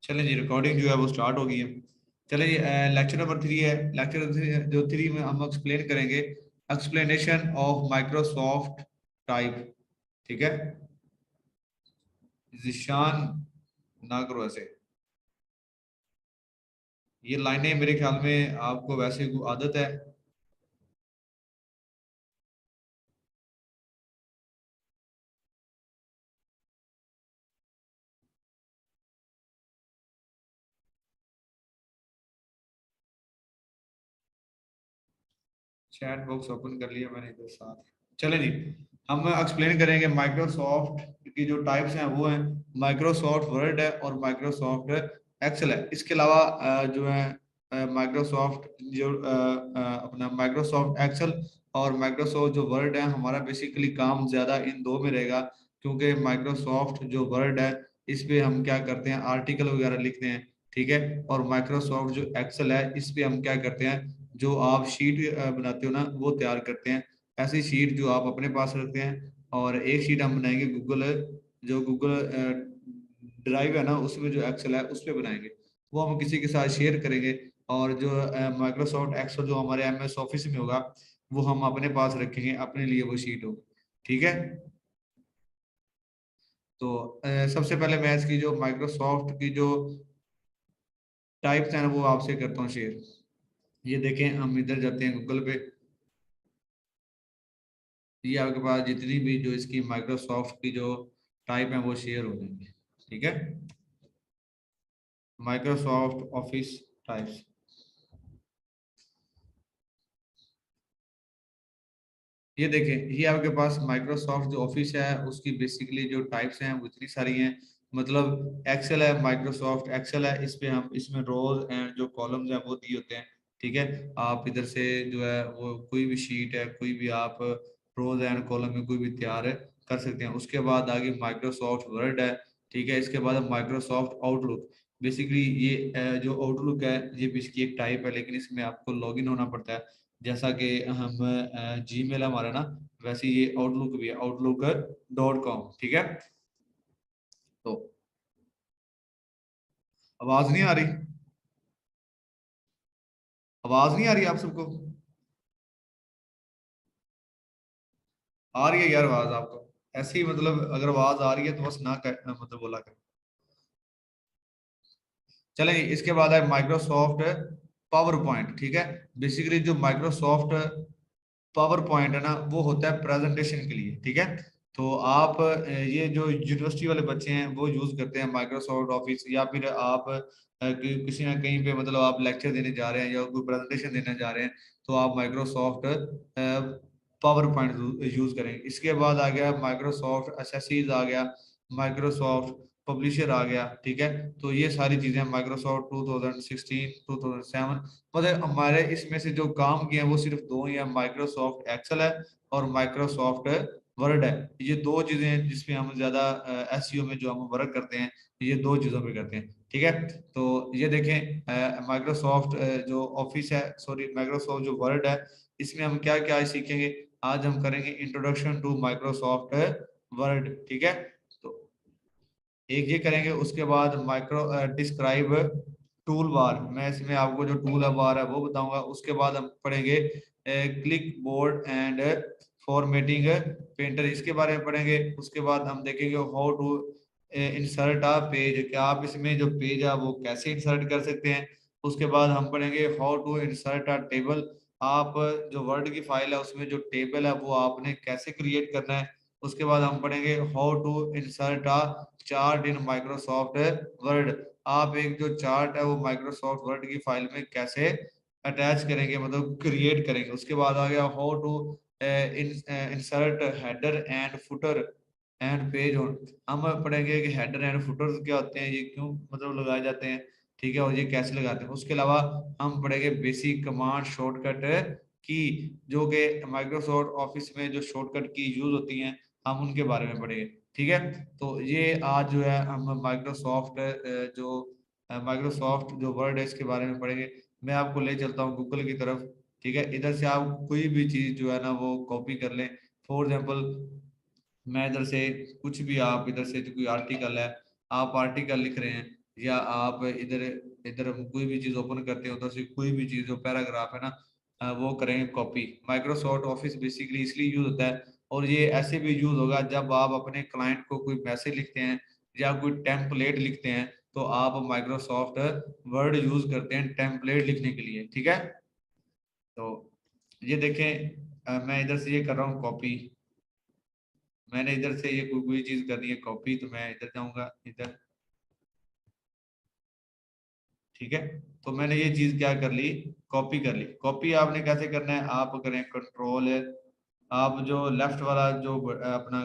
चलें जी, रिकॉर्डिंग जो है वो स्टार्ट हो गई है। चलें जी, लेक्चर नंबर 3 है। लेक्चर जो 3 में हम एक्सप्लेन करेंगे एक्सप्लेनेशन ऑफ माइक्रोसॉफ्ट टाइप। ठीक है, जिशान ना करो ऐसे। ये लाइनें मेरे ख्याल में आपको वैसे आदत है। चैट बॉक्स ओपन कर लिया मैंने इधर साथ। चलें जी, हम एक्सप्लेन करेंगे माइक्रोसॉफ्ट की जो टाइप्स हैं वो हैं माइक्रोसॉफ्ट वर्ड है और माइक्रोसॉफ्ट एक्सेल है। इसके अलावा जो है माइक्रोसॉफ्ट जो अपना माइक्रोसॉफ्ट एक्सेल और माइक्रोसॉफ्ट जो वर्ड है, हमारा बेसिकली काम ज्यादा इन दो में रहेगा। क्योंकि माइक्रोसॉफ्ट जो वर्ड है इस पे हम क्या करते हैं, आर्टिकल वगैरह लिखते हैं। ठीक है, और माइक्रोसॉफ्ट जो एक्सेल है इस पे हम क्या करते हैं, जो आप शीट बनाते हो ना वो तैयार करते हैं। ऐसी शीट जो आप अपने पास रखते हैं, और एक शीट हम बनाएंगे गूगल, जो गूगल ड्राइव है ना उसमें जो एक्सेल है उस पे बनाएंगे। वो हम किसी के साथ शेयर करेंगे। और जो माइक्रोसॉफ्ट एक्सेल जो हमारे एमएस ऑफिस में होगा वो हम अपने पास रखेंगे, अपने लिए वो शीट होगी। ठीक है, तो सबसे पहले मैं इसकी जो माइक्रोसॉफ्ट की जो टाइप्स हैं वो आपसे करता हूँ शेयर। ये देखें, हम इधर जाते हैं गूगल पे। ये आपके पास जितनी भी जो इसकी माइक्रोसॉफ्ट की जो टाइप है वो शेयर हो जाएंगे। ठीक है, माइक्रोसॉफ्ट ऑफिस टाइप्स। ये देखें, ये आपके पास माइक्रोसॉफ्ट जो ऑफिस है उसकी बेसिकली जो टाइप्स हैं वो इतनी सारी हैं। मतलब एक्सेल है, माइक्रोसॉफ्ट एक्सेल है, इस पे हम इसमें रोज एंड जो कॉलम्स हैं वो दिए होते हैं। ठीक है, आप इधर से जो है वो कोई भी शीट है, कोई भी आप रोज एंड कॉलम में कोई भी तैयार कर सकते हैं। उसके बाद आगे माइक्रोसॉफ्ट वर्ड है। ठीक है, इसके बाद माइक्रोसॉफ्ट आउटलुक। बेसिकली ये जो आउटलुक है ये भी इसकी एक टाइप है, लेकिन इसमें आपको लॉगिन होना पड़ता है। जैसा कि हम जीमेल हमारा ना, वैसे ये आउटलुक भी है, outlook.com। ठीक है, तो आवाज नहीं आ रही? आवाज नहीं आ रही आप सबको? आ रही है यार आवाज आपको? ऐसे ही मतलब अगर आवाज आ रही है तो बस ना मतलब बोला कर। चलें, इसके बाद है माइक्रोसॉफ्ट पावर पॉइंट। ठीक है, बेसिकली जो माइक्रोसॉफ्ट पावर पॉइंट है ना वो होता है प्रेजेंटेशन के लिए। ठीक है, तो आप ये जो यूनिवर्सिटी वाले बच्चे हैं वो यूज करते हैं माइक्रोसॉफ्ट ऑफिस, या फिर आप किसी ना कहीं पे मतलब आप लेक्चर देने जा रहे हैं या कोई प्रेजेंटेशन देने जा रहे हैं, तो आप माइक्रोसॉफ्ट पावर पॉइंट यूज करेंगे। इसके बाद आ गया माइक्रोसॉफ्ट एसेसीज आ गया, माइक्रोसॉफ्ट पब्लिशर आ गया। ठीक है, तो ये सारी चीजें माइक्रोसॉफ्ट 2016 2007, मतलब हमारे इसमें से जो काम किए हैं वो सिर्फ दो ही है, माइक्रोसॉफ्ट एक्सेल है और माइक्रोसॉफ्ट वर्ड है। ये दो चीजें हैं जिसमें हम ज्यादा एसईओ में जो हम वर्क करते हैं, ये दो चीजों पे करते हैं। ठीक है, तो ये देखें माइक्रोसॉफ्ट जो ऑफिस है, सॉरी माइक्रोसॉफ्ट जो वर्ड है, इसमें हम क्या क्या सीखेंगे। आज हम करेंगे इंट्रोडक्शन टू माइक्रोसॉफ्ट वर्ड। ठीक है, तो एक ये करेंगे। उसके बाद माइक्रो डिस्क्राइब टूल बार, मैं इसमें आपको जो टूल बार है वो बताऊंगा। उसके बाद हम पढ़ेंगे clipboard and formatting painter, इसके बारे में पढ़ेंगे। उसके बाद हम देखेंगे how to insert a page, क्या आप इसमें जो पेज है वो कैसे इंसर्ट कर सकते हैं। उसके बाद हम पढ़ेंगे how to insert a table, आप जो वर्ड की फाइल है उसमें जो टेबल है वो आपने कैसे क्रिएट करना है। उसके बाद हम पढ़ेंगे how to insert a chart in Microsoft Word, आप एक जो चार्ट है वो माइक्रोसॉफ्ट वर्ड की फाइल में कैसे अटैच करेंगे, मतलब क्रिएट करेंगे। उसके बाद आ गया how to insert header and footer and page on, हम पढ़ेंगे कि हेडर एंड फुटर क्या होते हैं, ये क्यों मतलब लगाए जाते हैं। ठीक है, और ये कैसे लगाते हैं। उसके अलावा हम पढ़ेंगे बेसिक कमांड शॉर्टकट की, जो कि माइक्रोसॉफ्ट ऑफिस में जो शॉर्टकट की यूज होती हैं हम उनके बारे में पढ़ेंगे। ठीक है, तो ये आज जो है हम माइक्रोसॉफ्ट जो माइक्रोसॉफ्ट जो वर्ड है इसके बारे में पढ़ेंगे। मैं आपको ले चलता हूँ गूगल की तरफ। ठीक है, इधर से आप कोई भी चीज जो है ना वो कॉपी कर लें। फॉर एग्जाम्पल मैं इधर से कुछ भी, आप इधर से जो कोई आर्टिकल है, आप आर्टिकल लिख रहे हैं, या आप इधर इधर कोई भी चीज ओपन करते हो तो कोई भी चीज जो पैराग्राफ है ना वो करेंगे कॉपी। माइक्रोसॉफ्ट ऑफिस बेसिकली इसलिए यूज होता है, और ये ऐसे भी यूज होगा जब आप अपने क्लाइंट को कोई मैसेज लिखते हैं या कोई टेम्पलेट लिखते हैं, तो आप माइक्रोसॉफ्ट वर्ड यूज करते हैं टेम्पलेट लिखने के लिए, ठीक है। तो ये देखें, मैं इधर से ये कर रहा हूँ कॉपी। मैंने इधर से ये कोई कोई चीज करनी है कॉपी, तो मैं इधर जाऊंगा इधर, ठीक है। तो मैंने ये चीज क्या कर ली, कॉपी कर ली। कॉपी आपने कैसे करना है, आप करें कंट्रोल, आप जो लेफ्ट वाला जो अपना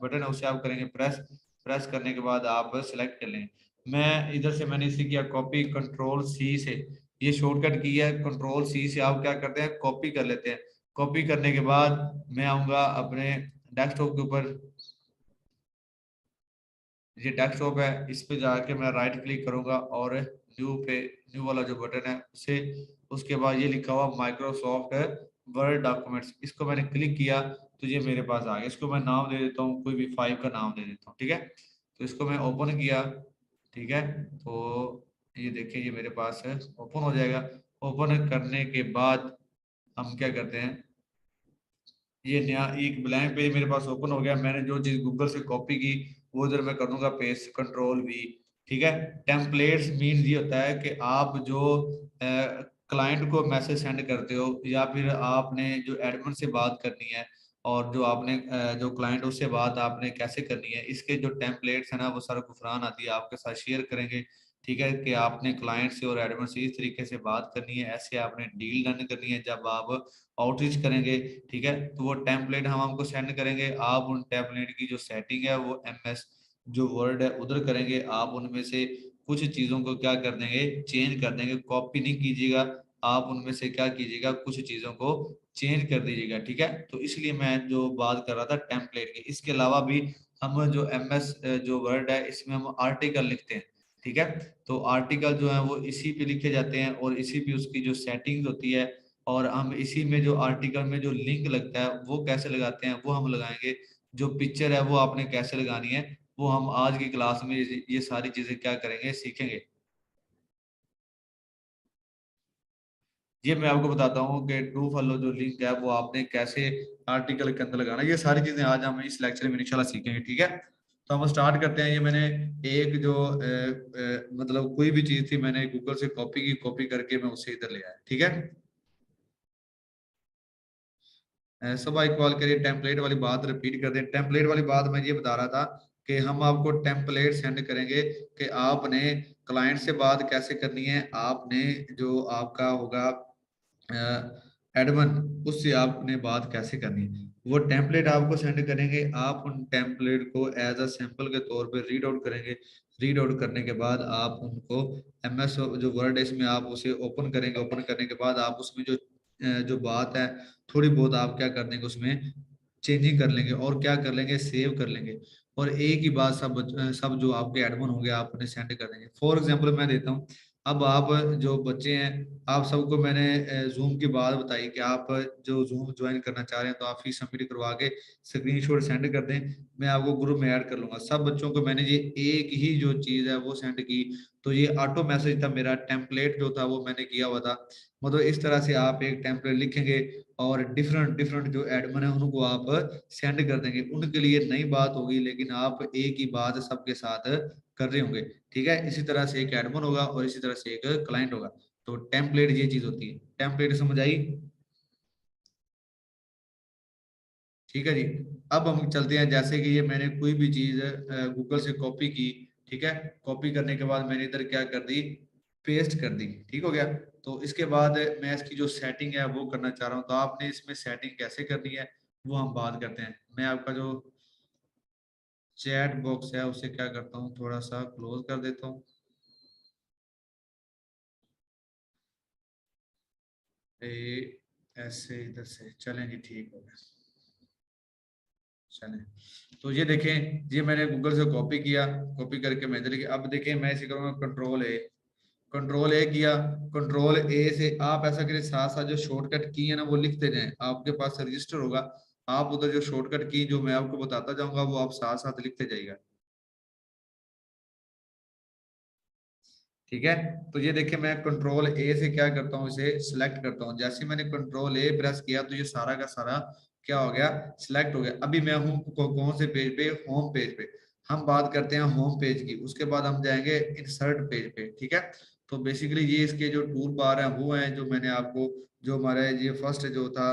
बटन है उसे आप करेंगे प्रेस। प्रेस करने के बाद आप सिलेक्ट कर लें। मैं इधर से मैंने इसे किया कॉपी कंट्रोल सी से, ये शॉर्टकट की है। कंट्रोल सी से आप क्या करते हैं, कॉपी कर लेते हैं। कॉपी करने के बाद मैं आऊंगा अपने डेस्कटॉप के ऊपर। ये डेस्कटॉप है, इस पे जाके मैं राइट क्लिक करूंगा और न्यू पे, न्यू वाला जो बटन है उसे, उसके बाद ये लिखा हुआ माइक्रोसॉफ्ट वर्ड डॉक्यूमेंट्स, इसको मैंने क्लिक किया तो ये मेरे पास आ गया। इसको मैं नाम दे देता हूँ, कोई भी 5 का नाम दे देता हूँ, ठीक है। तो इसको मैं ओपन किया, ठीक है। तो ये देखिए ये मेरे पास है, ओपन हो जाएगा। ओपन करने के बाद हम क्या करते हैं, ये नया एक ब्लैंक पेज मेरे पास ओपन हो गया। मैंने जो चीज गूगल से कॉपी की वो इधर मैं कर दूंगा पेस्ट, कंट्रोल वी, ठीक है। टेम्पलेट्स मीन ये होता है कि आप जो क्लाइंट को मैसेज सेंड करते हो, या फिर आपने जो एडमिन से बात करनी है, और जो आपने जो क्लाइंट उससे बात आपने कैसे करनी है, इसके जो टेम्पलेट्स है ना वो सारा गुफरान आती है आपके साथ शेयर करेंगे, ठीक है। कि आपने क्लाइंट से और एडमिन से इस तरीके से बात करनी है, ऐसे आपने डील डन करनी है जब आप आउटरीच करेंगे, ठीक है। तो वो टेम्पलेट हम आपको सेंड करेंगे, आप उन टेम्पलेट की जो सेटिंग है वो एमएस जो वर्ड है उधर करेंगे। आप उनमें से कुछ चीजों को क्या कर देंगे, चेंज कर देंगे, कॉपी नहीं कीजिएगा। आप उनमें से क्या कीजिएगा, कुछ चीजों को चेंज कर दीजिएगा, ठीक है। तो इसलिए मैं जो बात कर रहा था टेम्पलेट की, इसके अलावा भी हम जो एमएस जो वर्ड है इसमें हम आर्टिकल लिखते हैं, ठीक है। तो आर्टिकल जो है वो इसी पे लिखे जाते हैं, और इसी पे उसकी जो सेटिंग होती है, और हम इसी में जो आर्टिकल में जो लिंक लगता है वो कैसे लगाते हैं वो हम लगाएंगे। जो पिक्चर है वो आपने कैसे लगानी है वो हम आज की क्लास में ये सारी चीजें क्या करेंगे, सीखेंगे। ये मैं आपको बताता हूँ कि ट्रू फॉलो जो लिंक है वो आपने कैसे आर्टिकल के अंदर लगाना है। ये सारी चीजें आज हम इस लेक्चर में इंशाल्लाह सीखेंगे, ठीक है। तो हम स्टार्ट करते हैं। ये मैंने एक जो मतलब कोई भी चीज थी मैंने गूगल से कॉपी की, कॉपी करके मैं उसे इधर ले आया, ठीक है। सब इक्वल करिए, टेम्पलेट वाली बात रिपीट कर दें। टेम्पलेट वाली बात मैं ये बता रहा था कि हम आपको टेम्पलेट सेंड करेंगे कि आपने क्लाइंट से बात कैसे करनी है। आपने जो आपका होगा एडमन, उससे आपने बात कैसे करनी है, वो टेम्पलेट आपको सेंड करेंगे। आप उन टेम्पलेट को एज अ सैंपल के तौर पे रीड आउट करेंगे। रीड आउट करने के बाद आप उनको एमएस जो वर्ड है इसमें आप उसे ओपन करेंगे। ओपन करने के बाद आप उसमें जो बात है थोड़ी बहुत आप क्या कर देंगे, उसमें चेंजिंग कर लेंगे, और क्या कर लेंगे, सेव कर लेंगे। और एक ही बात सब जो आपके एडमिन होंगे आप उन्हें सेंड कर देंगे। फॉर एग्जांपल मैं देता हूँ, अब आप जो बच्चे हैं, आप सबको मैंने जूम की बात बताई कि आप जो जूम ज्वाइन करना चाह रहे हैं तो आप फीस सबमिट करवा के स्क्रीनशॉट सेंड कर दें। मैं आपको ग्रुप में ऐड कर लूंगा। सब बच्चों को मैंने ये एक ही जो चीज है वो सेंड की, तो ये ऑटो मैसेज था, मेरा टेम्पलेट जो था वो मैंने किया हुआ था। मतलब इस तरह से आप एक टेम्पलेट लिखेंगे और डिफरेंट डिफरेंट जो एडमिन है उनको आप सेंड कर देंगे। उनके लिए नई बात होगी, लेकिन आप एक ही बात सबके साथ कर रहे होंगे, ठीक है। इसी तरह से एक एडमिन होगा और इसी तरह से एक क्लाइंट होगा। तो टेम्पलेट ये चीज होती है। टेम्पलेट समझ आई, ठीक है जी। अब हम चलते हैं, जैसे कि ये मैंने कोई भी चीज गूगल से कॉपी की, ठीक है। कॉपी करने के बाद मैंने इधर क्या कर दी, पेस्ट कर दी, ठीक हो गया। तो इसके बाद मैं इसकी जो सेटिंग है वो करना चाह रहा हूँ। तो आपने इसमें सेटिंग कैसे करनी है वो हम बात करते हैं। मैं आपका जो चैट बॉक्स है उसे क्या करता हूँ, थोड़ा सा क्लोज कर देता हूँ। ऐसे इधर से चलेंगे, ठीक हो गया। चलें, तो ये देखें, ये मैंने गूगल से कॉपी किया। कॉपी करके मैं इधर किया। अब देखें मैं इसे करूँगा कंट्रोल ए। कंट्रोल ए किया। कंट्रोल ए से आप ऐसा करें, साथ साथ जो शॉर्टकट की है ना वो लिखते जाएं। आपके पास रजिस्टर होगा, आप उधर जो शॉर्टकट की जो मैं आपको बताता जाऊंगा वो आप साथ साथ लिखते जाइएगा। ठीक है। तो ये देखिए मैं कंट्रोल ए से क्या करता हूँ, इसे सिलेक्ट करता हूँ। जैसे मैंने कंट्रोल ए प्रेस किया तो ये सारा का सारा क्या हो गया, सिलेक्ट हो गया। अभी मैं हूँ कौन से पेज पे, होम पेज पे। हम बात करते हैं होम पेज की, उसके बाद हम जाएंगे इंसर्ट पेज पे। ठीक है। तो बेसिकली ये इसके जो टूल बार है वो है जो मैंने आपको, जो हमारे ये फर्स्ट जो था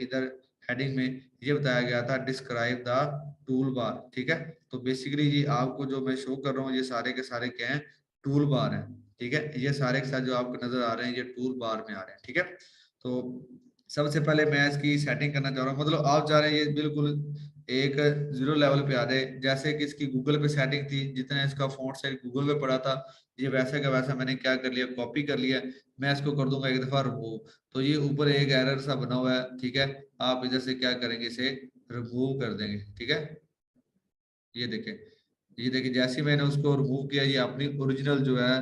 इधर हेडिंग में ये बताया गया था, डिस्क्राइब द टूल बार। ठीक है। तो बेसिकली ये आपको जो मैं शो कर रहा हूँ ये सारे के सारे क्या है, टूल बार है। ठीक है। ये सारे के साथ जो आपको नजर आ रहे हैं ये टूल बार में आ रहे हैं। ठीक है। तो सबसे पहले मैं इसकी सेटिंग करना चाह रहा हूँ, मतलब आप चाह रहे हैं ये बिल्कुल एक जीरो लेवल पे आ जाए, जैसे कि इसकी गूगल पे सेटिंग थी, जितना इसका फॉन्ट साइज गूगल पे पड़ा था ये वैसा का वैसा मैंने क्या कर लिया, कॉपी कर लिया। मैं इसको कर दूंगा एक दफा रिमूव। तो ये ऊपर एक एरर सा बना हुआ है। ठीक है। आप इधर से क्या करेंगे, इसे रिमूव कर देंगे। ठीक है। ये देखें, ये देखिए जैसे ही मैंने उसको रिमूव किया ये अपनी ओरिजिनल जो है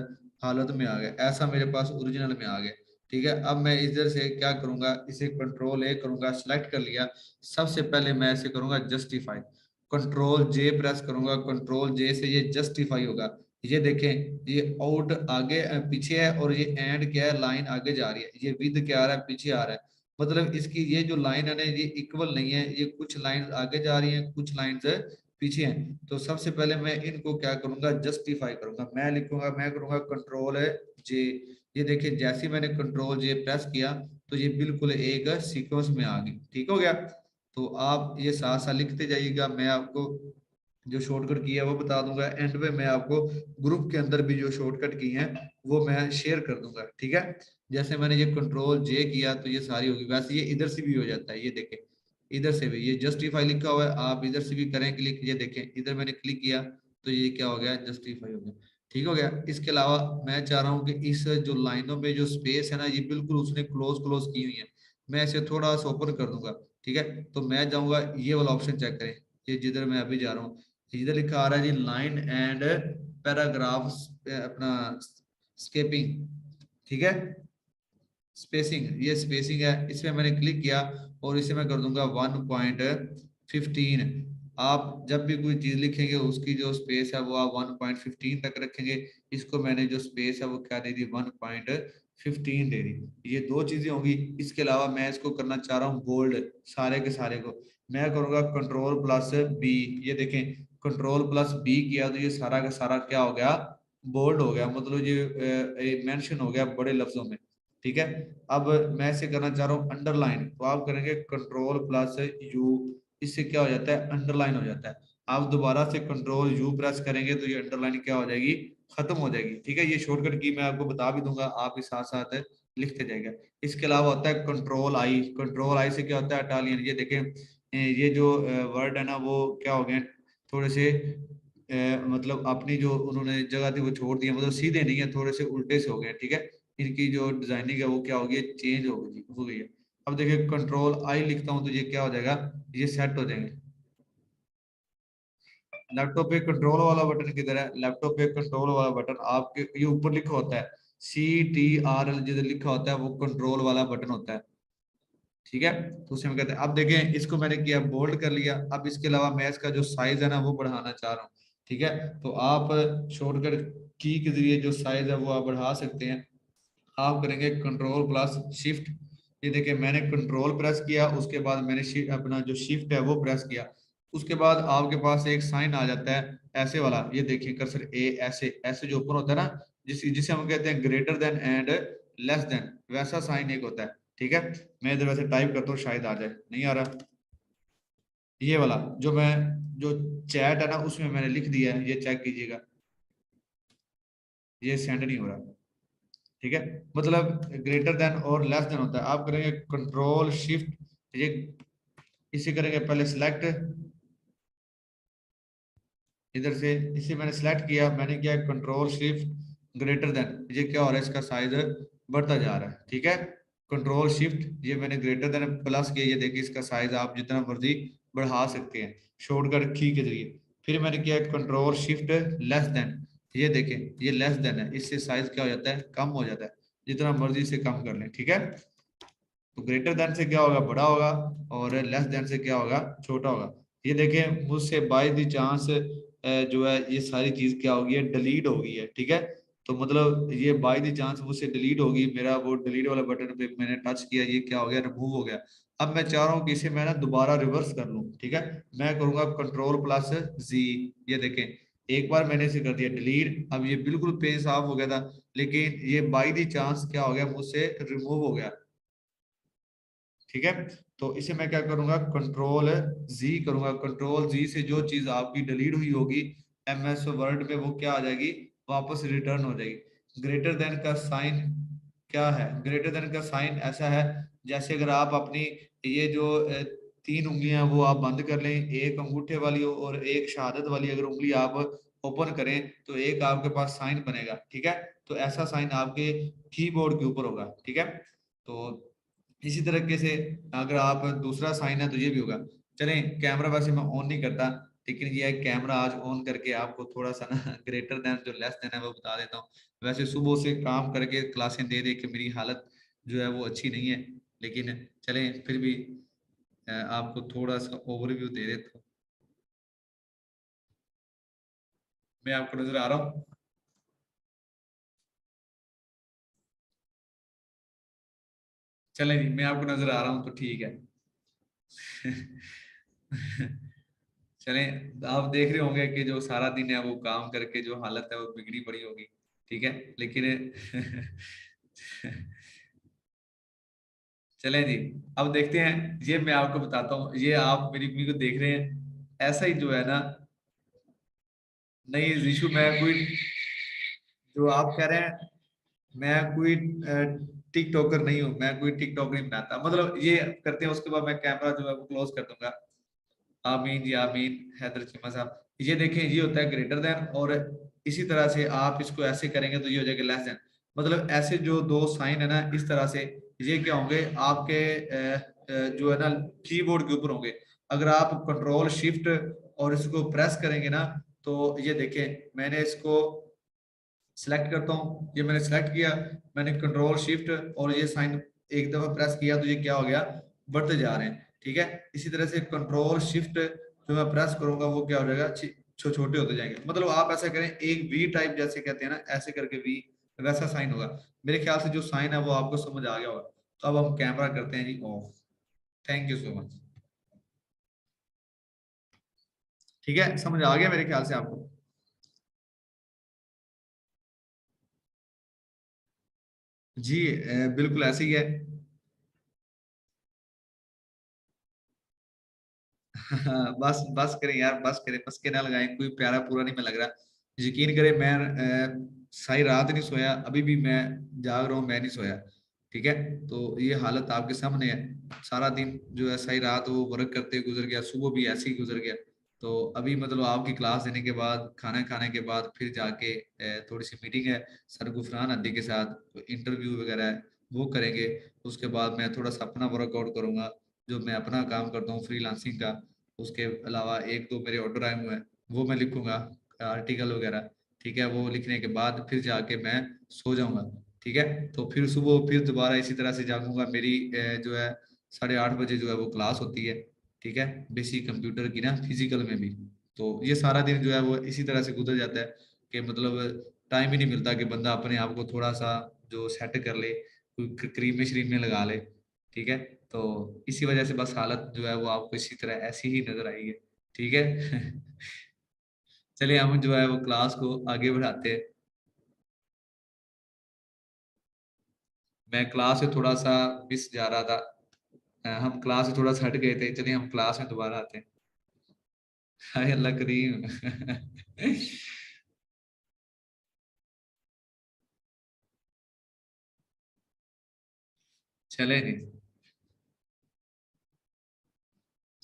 हालत में आ गया, ऐसा मेरे पास ओरिजिनल में आ गया। ठीक है। अब मैं इधर से क्या करूंगा, इसे कंट्रोल ए करूंगा, सिलेक्ट कर लिया। सबसे पहले मैं इसे करूंगा जस्टिफाई, कंट्रोल जे प्रेस करूंगा, कंट्रोल जे से ये जस्टिफाई होगा। ये देखें ये आउट आगे पीछे है, और ये एंड क्या है, लाइन आगे जा रही है, ये विद क्या आ रहा है, पीछे आ रहा है। मतलब इसकी ये जो लाइन है ना ये इक्वल नहीं है, ये कुछ लाइन आगे जा रही है, कुछ लाइन पीछे हैं। तो सबसे पहले मैं इनको क्या करूंगा, जस्टिफाई करूंगा। मैं लिखूंगा, मैं करूंगा कंट्रोल जे। ये देखिए जैसे ही मैंने कंट्रोल जे प्रेस किया तो ये बिल्कुल एक सीक्वेंस में आ गई। ठीक हो गया। तो आप ये साथ साथ लिखते जाइएगा, मैं आपको जो शॉर्टकट की है वो बता दूंगा। एंड पे मैं आपको ग्रुप के अंदर भी जो शॉर्टकट की है वो मैं शेयर कर दूंगा। ठीक है। जैसे मैंने ये कंट्रोल जे किया तो ये सारी होगी, वैसे ये इधर से भी हो जाता है। ये देखें इधर से भी ये जस्टिफाई लिखा हुआ है, आप इधर से भी करें क्लिक। ये देखें इधर मैंने क्लिक किया तो ये क्या हो गया, जस्टिफाई हो गया। ठीक हो गया। इसके अलावा मैं चाह रहा हूँ कि इस जो लाइनों में जो स्पेस है ना ये बिल्कुल उसने क्लोज क्लोज की हुई है, मैं इसे थोड़ा सा ओपन कर दूंगा। ठीक है। तो मैं जाऊंगा, ये वाला ऑप्शन चेक करें, ये जिधर मैं अभी जा रहा हूँ इधर लिखा आ रहा है जी लाइन एंड पैराग्राफ अपना स्केपिंग। ठीक है। स्पेसिंग, ये स्पेसिंग है, इसमें मैंने क्लिक किया और इसे मैं कर दूंगा 1.15। आप जब भी कोई चीज लिखेंगे उसकी जो स्पेस है वो आप 1.15 तक रखेंगे। इसको मैंने जो स्पेस है वो क्या दे दी, 1.15 दे दी। ये दो चीजें होंगी। इसके अलावा मैं इसको करना चाह रहा हूँ बोल्ड, सारे के सारे को मैं करूंगा कंट्रोल प्लस बी। ये देखें कंट्रोल प्लस बी किया तो ये सारा का सारा क्या हो गया, बोल्ड हो गया, मतलब ये मेंशन हो गया बड़े लफ्जों में। ठीक है। अब मैं इसे करना चाह रहा हूँ अंडरलाइन, तो आप करेंगे कंट्रोल प्लस यू, इससे क्या हो जाता है, अंडरलाइन हो जाता है। आप दोबारा से कंट्रोल यू प्रेस करेंगे तो ये अंडरलाइन क्या हो जाएगी, खत्म हो जाएगी। ठीक है। ये शॉर्टकट की मैं आपको बता भी दूंगा, आप इस साथ साथ लिखते जाएगा। इसके अलावा होता है कंट्रोल आई, कंट्रोल आई से क्या होता है, इटालियन। ये देखें ये जो वर्ड है ना वो क्या हो गए थोड़े से मतलब अपनी जो उन्होंने जगह थी वो छोड़ दी है, मतलब सीधे नहीं है, थोड़े से उल्टे से हो गए। ठीक है। इनकी जो डिजाइनिंग है वो क्या होगी, चेंज हो गई है। अब देखिए कंट्रोल आई लिखता हूँ तो ये क्या हो जाएगा, ये सेट हो जाएंगे। लैपटॉप पे कंट्रोल वाला बटन किधर है, लैपटॉप पे कंट्रोल वाला बटन आपके ये ऊपर लिखा होता है, CTRL जिधर लिखा होता है वो कंट्रोल वाला बटन होता है। ठीक है। तो उसे हम कहते हैं। अब देखें इसको मैंने किया बोल्ड कर लिया। अब इसके अलावा मैं इसका जो साइज है ना वो बढ़ाना चाह रहा हूँ। ठीक है। तो आप शॉर्टकट की के जरिए जो साइज है वो आप बढ़ा सकते हैं। आप करेंगे कंट्रोल प्लस शिफ्ट। ये देखिए मैंने कंट्रोल प्रेस किया, उसके बाद मैंने अपना जो शिफ्ट है वो प्रेस किया। उसके बाद आपके पास एक साइन आ जाता है ऐसे वाला, ये देखिए कर्सर ए, ऐसे ऐसे जो ऊपर होता है ना, जिसे हम कहते हैं greater than and less than, वैसा साइन एक होता है। ठीक है। मैं इधर वैसे टाइप करता हूँ शायद आ जाए, नहीं आ रहा। ये वाला जो मैं जो चैट है ना उसमें मैंने लिख दिया है, ये चेक कीजिएगा, ये सेंड नहीं हो रहा। ठीक है। मतलब ग्रेटर देन और लेस देन होता है। आप करेंगे कंट्रोल शिफ्ट, ये इसे करेंगे पहले सिलेक्ट, इधर से इसे मैंने सेलेक्ट किया, मैंने किया कंट्रोल शिफ्ट ग्रेटर देन, ये क्या हो रहा है, इसका साइज बढ़ता जा रहा है। ठीक है। कंट्रोल शिफ्ट ये मैंने ग्रेटर देन प्लस किया, ये देखिए इसका साइज आप जितना मर्जी बढ़ा सकते हैं शॉर्टकट की के जरिए। फिर मैंने किया कंट्रोल शिफ्ट लेस देन, ये देखें ये लेस देन है, इससे साइज क्या हो जाता है, कम हो जाता है, जितना मर्जी से कम कर लें। ठीक है। तो ग्रेटर देन से क्या होगा, बड़ा होगा, और लेस देन से क्या होगा, छोटा होगा। ये देखें मुझसे बाय द चांस जो है ये सारी चीज क्या होगी, डिलीट हो गई है। ठीक है। तो मतलब ये बाय द चांस मुझसे डिलीट होगी, मेरा वो डिलीट वाला बटन पे मैंने टच किया, ये क्या हो गया, रिमूव हो गया। अब मैं चाह रहा हूँ कि इसे मैं ना दोबारा रिवर्स कर लूँ, ठीक है। मैं करूंगा कंट्रोल प्लस जी, ये देखें एक बार मैंने इसे कर दिया डिलीट, अब ये बिल्कुल पेज साफ हो गया था, लेकिन ये बाय द चांस क्या हो गया, मुझसे रिमूव हो गया, ठीक है। तो इसे मैं क्या करूंगा, कंट्रोल जी करूंगा, कंट्रोल जी से जो चीज आपकी डिलीट हुई होगी एमएस वर्ड में वो क्या आ जाएगी, वापस रिटर्न हो जाएगी। ग्रेटर देन का साइन क्या है, ग्रेटर देन का साइन ऐसा है जैसे अगर आप अपनी ये जो तीन उंगलियां वो आप बंद कर लें, एक अंगूठे वाली और एक शहादत वाली अगर उंगली आप ओपन करें तो एक आपके पास साइन बनेगा, ठीक है। तो ऐसा साइन आपके कीबोर्ड के ऊपर होगा, ठीक है। तो इसी तरीके से अगर आप दूसरा साइन है तो ये भी होगा। चलें, कैमरा वैसे मैं ऑन नहीं करता, लेकिन ये कैमरा आज ऑन करके आपको थोड़ा सा ना ग्रेटर देन जो लेस देन है वो बता देता हूँ। वैसे सुबह से काम करके क्लासें दे दे के मेरी हालत जो है वो अच्छी नहीं है, लेकिन चलें फिर भी आपको थोड़ा सा ओवरव्यू दे देता हूँ। मैं आपको नजर आ रहा हूँ। चलें जी, मैं आपको नजर आ रहा हूँ तो ठीक है। चलें, आप देख रहे होंगे कि जो सारा दिन है वो काम करके जो हालत है वो बिगड़ी पड़ी होगी, ठीक है, लेकिन चलें जी, अब देखते हैं। ये मैं आपको बताता हूँ, ये आप मेरी उंगली को देख रहे हैं, ऐसा ही जो है ना, नहीं ऋषु मैं कोई, जो आप कह रहे हैं मैं कोई टिकटॉकर नहीं हूँ, मैं कोई टिकटॉक नहीं बनाता, मतलब ये करते हैं उसके बाद मैं कैमरा जो है वो क्लोज कर दूंगा। आमीन जी आमीन, हैदर चीमा साहब। ये देखें, ये होता है ग्रेटर देन, और इसी तरह से आप इसको ऐसे करेंगे तो ये हो जाएगा लेस देन। मतलब ऐसे जो दो साइन है ना इस तरह से, ये क्या होंगे आपके जो है ना कीबोर्ड के ऊपर होंगे। अगर आप कंट्रोल शिफ्ट और इसको प्रेस करेंगे ना, तो ये देखें मैंने इसको सिलेक्ट करता हूँ, ये मैंने सिलेक्ट किया, मैंने कंट्रोल शिफ्ट और ये साइन एक दफा प्रेस किया तो ये क्या हो गया, बढ़ते जा रहे हैं, ठीक है। इसी तरह से कंट्रोल शिफ्ट जो मैं प्रेस करूंगा वो क्या हो जाएगा, छोटे होते जाएंगे। मतलब आप ऐसा करें, एक वी टाइप जैसे कहते हैं ना, ऐसे करके वी, वैसा साइन होगा। मेरे ख्याल से जो साइन है वो आपको समझ आ गया होगा। तो अब हम कैमरा करते हैं जी off. Thank you so much. ठीक है, समझ आ गया मेरे ख्याल से आपको। जी बिल्कुल ऐसे ही है। हाँ, बस बस करें यार, बस करें, बस के ना लगाएं, कोई प्यारा पूरा नहीं मैं लग रहा। यकीन करें मैं सारी रात नहीं सोया, अभी भी मैं जाग रहा हूँ, मैं नहीं सोया, ठीक है। तो ये हालत आपके सामने है। सारा दिन जो है सारी रात वो वर्क करते हुए गुजर गया, सुबह भी ऐसे ही गुजर गया। तो अभी मतलब आपकी क्लास देने के बाद, खाना खाने के बाद फिर जाके थोड़ी सी मीटिंग है सर गुफरान अद्दी के साथ, इंटरव्यू वगैरह है वो करेंगे। उसके बाद मैं थोड़ा सा अपना वर्कआउट करूंगा, जो मैं अपना काम करता हूँ फ्रीलांसिंग का। उसके अलावा एक दो मेरे ऑर्डर आए हुए हैं, वो मैं लिखूंगा, आर्टिकल वगैरह, ठीक है। वो लिखने के बाद फिर जाके मैं सो जाऊंगा, ठीक है। तो फिर सुबह फिर दोबारा इसी तरह से जागूंगा। मेरी जो है 8:30 बजे जो है वो क्लास होती है, ठीक है, बेसिक कंप्यूटर की ना, फिजिकल में भी। तो ये सारा दिन जो है वो इसी तरह से गुजर जाता है कि मतलब टाइम ही नहीं मिलता कि बंदा अपने आप को थोड़ा सा जो सेट कर ले, कोई क्रीम में श्रीम में लगा ले, ठीक है। तो इसी वजह से बस हालत जो है वो आपको इसी तरह ऐसी ही नजर आई है, ठीक है। चलिए हम जो है वो क्लास को आगे बढ़ाते हैं। मैं क्लास से थोड़ा सा मिस जा रहा था, हम क्लास से थोड़ा सा हट गए थे, चलिए हम क्लास में दोबारा आते हैं। हाय अल्लाह करीम। चले नहीं।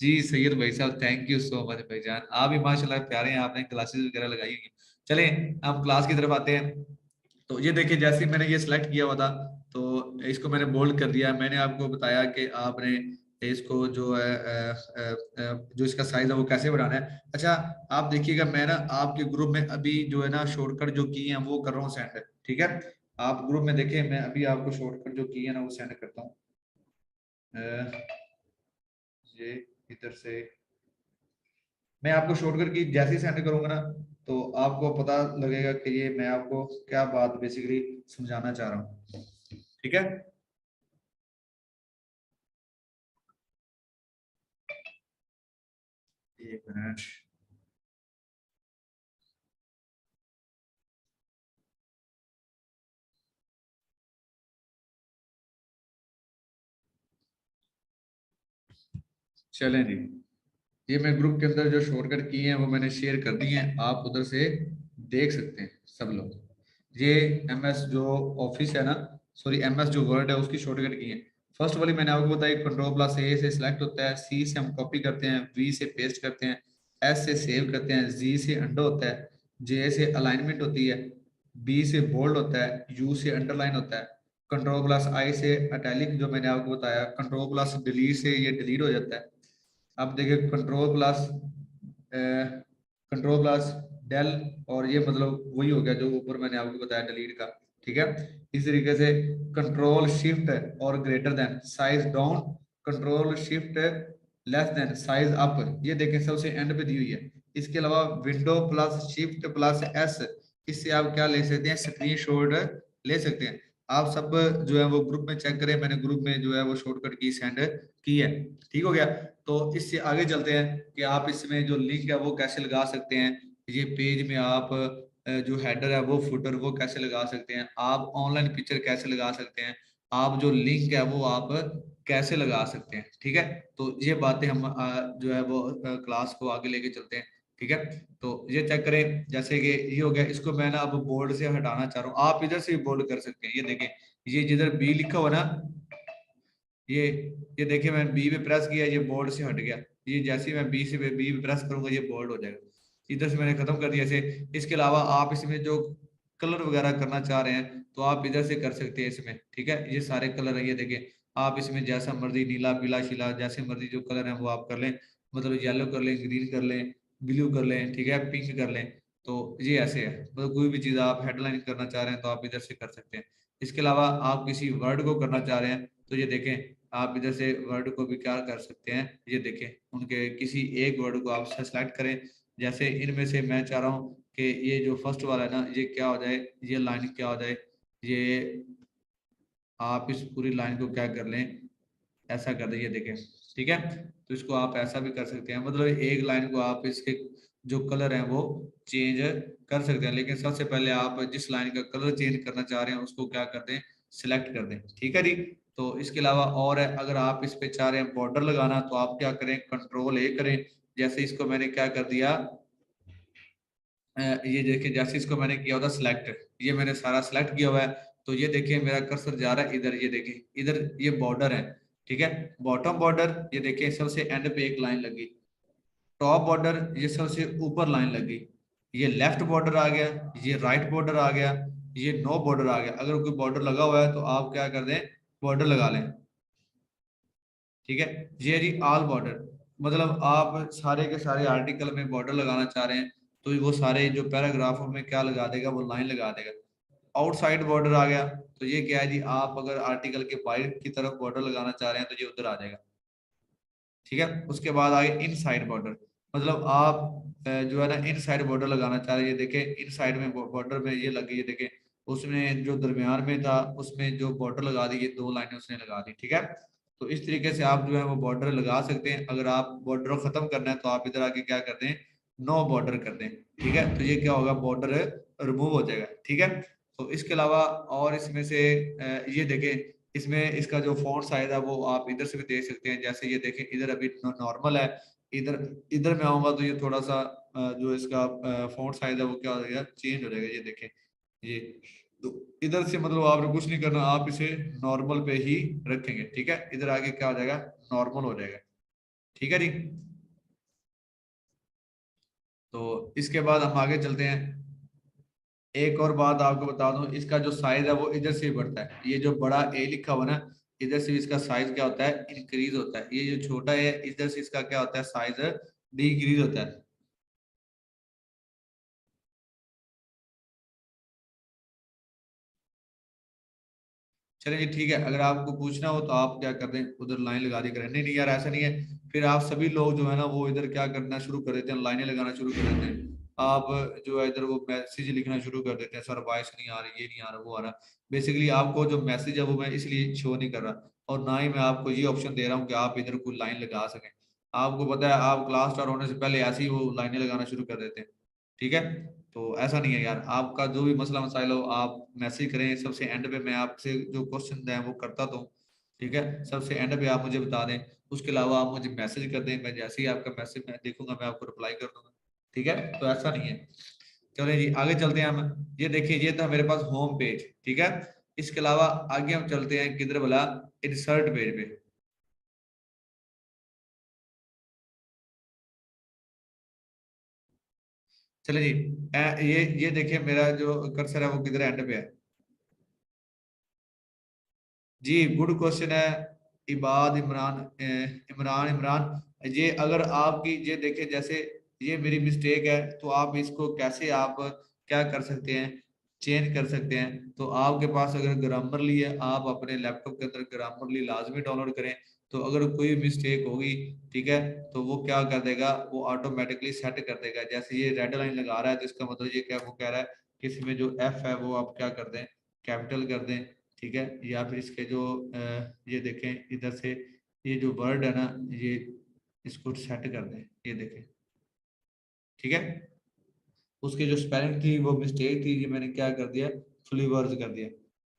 जी सैयद भाई साहब, थैंक यू सो मच भाईजान, आप भी माशाल्लाह प्यारे हैं, आपने क्लासेस वगैरह लगाई हुई हैं। चलें हम क्लास की तरफ आते हैं। तो ये देखिए, जैसे ही मैंने ये सिलेक्ट किया हुआ था तो इसको मैंने बोल्ड कर दिया। मैंने आपको बताया कि आपने इसको जो है जो इसका साइज है वो कैसे बढ़ाना है। अच्छा, आप देखिएगा, मैं ना आपके ग्रुप में अभी जो है ना शॉर्टकट जो की है वो कर रहा हूँ सेंड, ठीक है। आप ग्रुप में देखें, मैं अभी आपको शॉर्टकट जो की है ना वो सेंड करता हूँ। अ, ये इधर से मैं आपको शॉर्टकट की जैसे ही सेंड करूंगा ना, तो आपको पता लगेगा कि ये मैं आपको क्या बात बेसिकली समझाना चाह रहा हूँ। ठीक है, एक मिनट। चलें जी, ये मैं ग्रुप के अंदर जो शॉर्टकट की हैं वो मैंने शेयर कर दी हैं, आप उधर से देख सकते हैं सब लोग। ये एमएस जो ऑफिस है ना, सॉरी एमएस जो वर्ड है उसकी शॉर्टकट की है। फर्स्ट वाली मैंने आपको बताया, कंट्रोल प्लस ए से सिलेक्ट होता है, सी से हम कॉपी करते हैं, वी से पेस्ट करते हैं, एस से सेव करते हैं, जी से अंडो होता है, जे से अलाइनमेंट होती है, बी से बोल्ड होता है, यू से अंडरलाइन होता है, कंट्रोल प्लस आई से अटैलिक जो मैंने आपको बताया, कंट्रोल प्लस डिलीट से ये डिलीट हो जाता है। अब देखिए कंट्रोल प्लस डेल, और ये मतलब वही हो गया जो ऊपर मैंने आपको बताया डिलीट का। ठीक है, इस तरीके से कंट्रोल शिफ्ट और greater than size down, control shift less than size up, ये देखें सबसे एंड पे दी हुई है। इसके अलावा window plus shift plus S, इससे आप क्या ले सकते हैं, स्क्रीनशॉट ले सकते हैं। आप सब जो है वो ग्रुप में चेक करें, मैंने ग्रुप में जो है वो शॉर्टकट की सेंड की है। ठीक हो गया। तो इससे आगे चलते हैं कि आप इसमें जो लिंक है वो कैसे लगा सकते हैं। ये पेज में आप जो हेडर है वो फुटर वो कैसे लगा सकते हैं, आप ऑनलाइन पिक्चर कैसे लगा सकते हैं, आप जो लिंक है वो आप कैसे लगा सकते हैं। ठीक है, तो ये बातें हम जो है वो क्लास को आगे लेके चलते हैं। ठीक है, तो ये चेक करें, जैसे कि ये हो गया, इसको मैं ना अब बोर्ड से हटाना चाह रहा हूँ, आप इधर से भी बोल्ड कर सकते हैं। ये देखें, ये जिधर बी लिखा हुआ ना, ये ये देखिए मैंने बी पे प्रेस किया, ये बोर्ड से हट गया। ये जैसे ही मैं बी पे प्रेस करूंगा ये बोर्ड हो जाएगा। इधर से मैंने खत्म कर दिया इसे। इसके अलावा आप इसमें जो कलर वगैरह करना चाह रहे हैं तो आप इधर से कर सकते हैं इसमें। ठीक है, ये सारे कलर है, ये देखिए आप इसमें जैसा मर्जी नीला पीला शीला जैसे मर्जी जो कलर है वो आप कर लें, मतलब येलो कर लें, ग्रीन कर लें, ब्लू कर लें, ठीक है, पिंक कर लें। तो ये ऐसे है, मतलब कोई भी चीज़ आप हेडलाइन करना चाह रहे हैं तो आप इधर से कर सकते हैं। इसके अलावा आप किसी वर्ड को करना चाह रहे हैं तो ये देखें, आप इधर से वर्ड को भी क्या कर सकते हैं, ये देखें उनके किसी एक वर्ड को आप सेलेक्ट करें। जैसे इनमें से मैं चाह रहा हूँ कि ये जो फर्स्ट वाला है ना ये क्या हो जाए, ये लाइन क्या हो जाए, ये आप इस पूरी लाइन को क्या कर लें, ऐसा कर दीजिए देखें। ठीक है, तो इसको आप ऐसा भी कर सकते हैं, मतलब एक लाइन को आप इसके जो कलर हैं वो चेंज कर सकते हैं, लेकिन सबसे पहले आप जिस लाइन का कलर चेंज करना चाह रहे हैं उसको क्या कर दें, सिलेक्ट कर दें। ठीक है जी। तो इसके अलावा और है, अगर आप इस पे चाह रहे हैं बॉर्डर लगाना तो आप क्या करें, कंट्रोल ए करें। जैसे इसको मैंने क्या कर दिया, ये देखिए जैसे इसको मैंने किया होता सिलेक्ट, ये मैंने सारा सिलेक्ट किया हुआ है। तो ये देखिए मेरा कर्सर जा रहा है इधर, ये देखिए इधर ये बॉर्डर है। ठीक है, बॉटम बॉर्डर ये देखिए सबसे एंड पे एक लाइन लगी, टॉप बॉर्डर ये सबसे ऊपर लाइन लगी, ये लेफ्ट बॉर्डर आ गया, ये राइट बॉर्डर आ गया, ये नो बॉर्डर आ गया। अगर कोई बॉर्डर लगा हुआ है तो आप क्या कर दें, बॉर्डर लगा लें। ठीक है, ये जी ऑल बॉर्डर, मतलब आप सारे के सारे आर्टिकल में बॉर्डर लगाना चाह रहे हैं तो वो सारे जो पैराग्राफ में क्या लगा देगा, वो लाइन लगा देगा। आउटसाइड बॉर्डर आ गया, तो ये क्या है जी, आप अगर आर्टिकल के बाहर की तरफ बॉर्डर लगाना चाह रहे हैं तो ये उधर आ जाएगा। ठीक है, उसके बाद आगे इन साइड बॉर्डर, मतलब आप जो है ना इन साइड बॉर्डर लगाना चाह रहे हैं, ये देखें इन साइड में बॉर्डर में ये लगी, ये देखें उसमें जो दरमियान में था उसमें जो बॉर्डर लगा दी, ये दो लाइनें उसने लगा दी। ठीक है, तो इस तरीके से आप जो है वो बॉर्डर लगा सकते हैं। अगर आप बॉर्डर खत्म करना है तो आप इधर आके क्या कर दें, नो बॉर्डर कर दें। ठीक है, तो ये क्या होगा, बॉर्डर रिमूव हो जाएगा। ठीक है, तो इसके अलावा और इसमें से ये देखें, इसमें इसका जो फॉन्ट साइज है वो आप इधर से भी देख सकते हैं। जैसे ये देखें इधर अभी नॉर्मल है, इधर इधर में आऊंगा तो ये थोड़ा सा जो इसका फॉन्ट साइज है वो क्या हो जाएगा, चेंज हो जाएगा। ये देखें, ये तो इधर से मतलब आपने कुछ नहीं करना, आप इसे नॉर्मल पे ही रखेंगे। ठीक है, इधर आगे क्या हो जाएगा, नॉर्मल हो जाएगा। ठीक है जी। तो इसके बाद हम आगे चलते हैं। एक और बात आपको बता दूं, इसका जो साइज है वो इधर से ही बढ़ता है। ये जो बड़ा ए लिखा हुआ ना, इधर से इसका साइज क्या होता है, इंक्रीज होता है। ये जो छोटा है इधर से इसका क्या होता है, साइज डिक्रीज होता है। चलिए जी ठीक है, अगर आपको पूछना हो तो आप क्या कर दें, उधर लाइन लगा दी करें। नहीं नहीं यार ऐसा नहीं है, फिर आप सभी लोग जो है ना वो इधर क्या करना शुरू कर देते हैं, लाइनें लगाना शुरू कर देते हैं। आप जो है इधर वो मैसेज लिखना शुरू कर देते हैं, सर वॉइस नहीं आ रही, ये नहीं आ रहा, वो आ रहा। बेसिकली आपको जो मैसेज है वो मैं इसलिए शो नहीं कर रहा, और ना ही मैं आपको ये ऑप्शन दे रहा हूँ कि आप इधर कोई लाइन लगा सकें। आपको पता है आप क्लास स्टार्ट होने से पहले ऐसे ही वो लाइनें लगाना शुरू कर देते हैं, ठीक है। तो ऐसा नहीं है यार, आपका जो भी मसला मसाइल हो आप मैसेज करें, सबसे एंड पे मैं आपसे जो क्वेश्चन है वो करता तो हूँ, ठीक है। सबसे एंड पे आप मुझे बता दें, उसके अलावा आप मुझे मैसेज कर दें, मैं जैसे ही आपका मैसेज मैं देखूंगा मैं आपको रिप्लाई कर दूंगा, ठीक है। तो ऐसा नहीं है। चलिए जी आगे चलते हैं हम। ये देखिए ये था मेरे पास होम पेज, ठीक है। इसके अलावा आगे हम चलते हैं किधर बोला, इंसर्ट पेज पे। चलिए जी ये देखिए मेरा जो कर्सर है वो किधर एंड पे है। जी गुड क्वेश्चन है। इबाद इमरान इमरान इमरान, ये अगर आपकी ये देखें जैसे ये मेरी मिस्टेक है, तो आप इसको कैसे आप क्या कर सकते हैं, चेंज कर सकते हैं। तो आपके पास अगर ग्रामरली है, आप अपने लैपटॉप के अंदर ग्रामरली लाजमी डाउनलोड करें। तो अगर कोई मिस्टेक होगी, ठीक है, तो वो क्या कर देगा, वो ऑटोमेटिकली सेट कर देगा। जैसे ये रेड लाइन लगा रहा है तो इसका मतलब ये क्या वो कह रहा है कि इसमें जो एफ है वो आप क्या कर दें, कैपिटल कर दें, ठीक है। या फिर इसके जो ये देखें इधर से ये जो वर्ड है ना, ये इसको सेट कर दें, ये देखें, ठीक है। उसकी जो स्पेलिंग थी वो मिस्टेक थी, ये मैंने क्या कर दिया, फुली वर्ज कर दिया।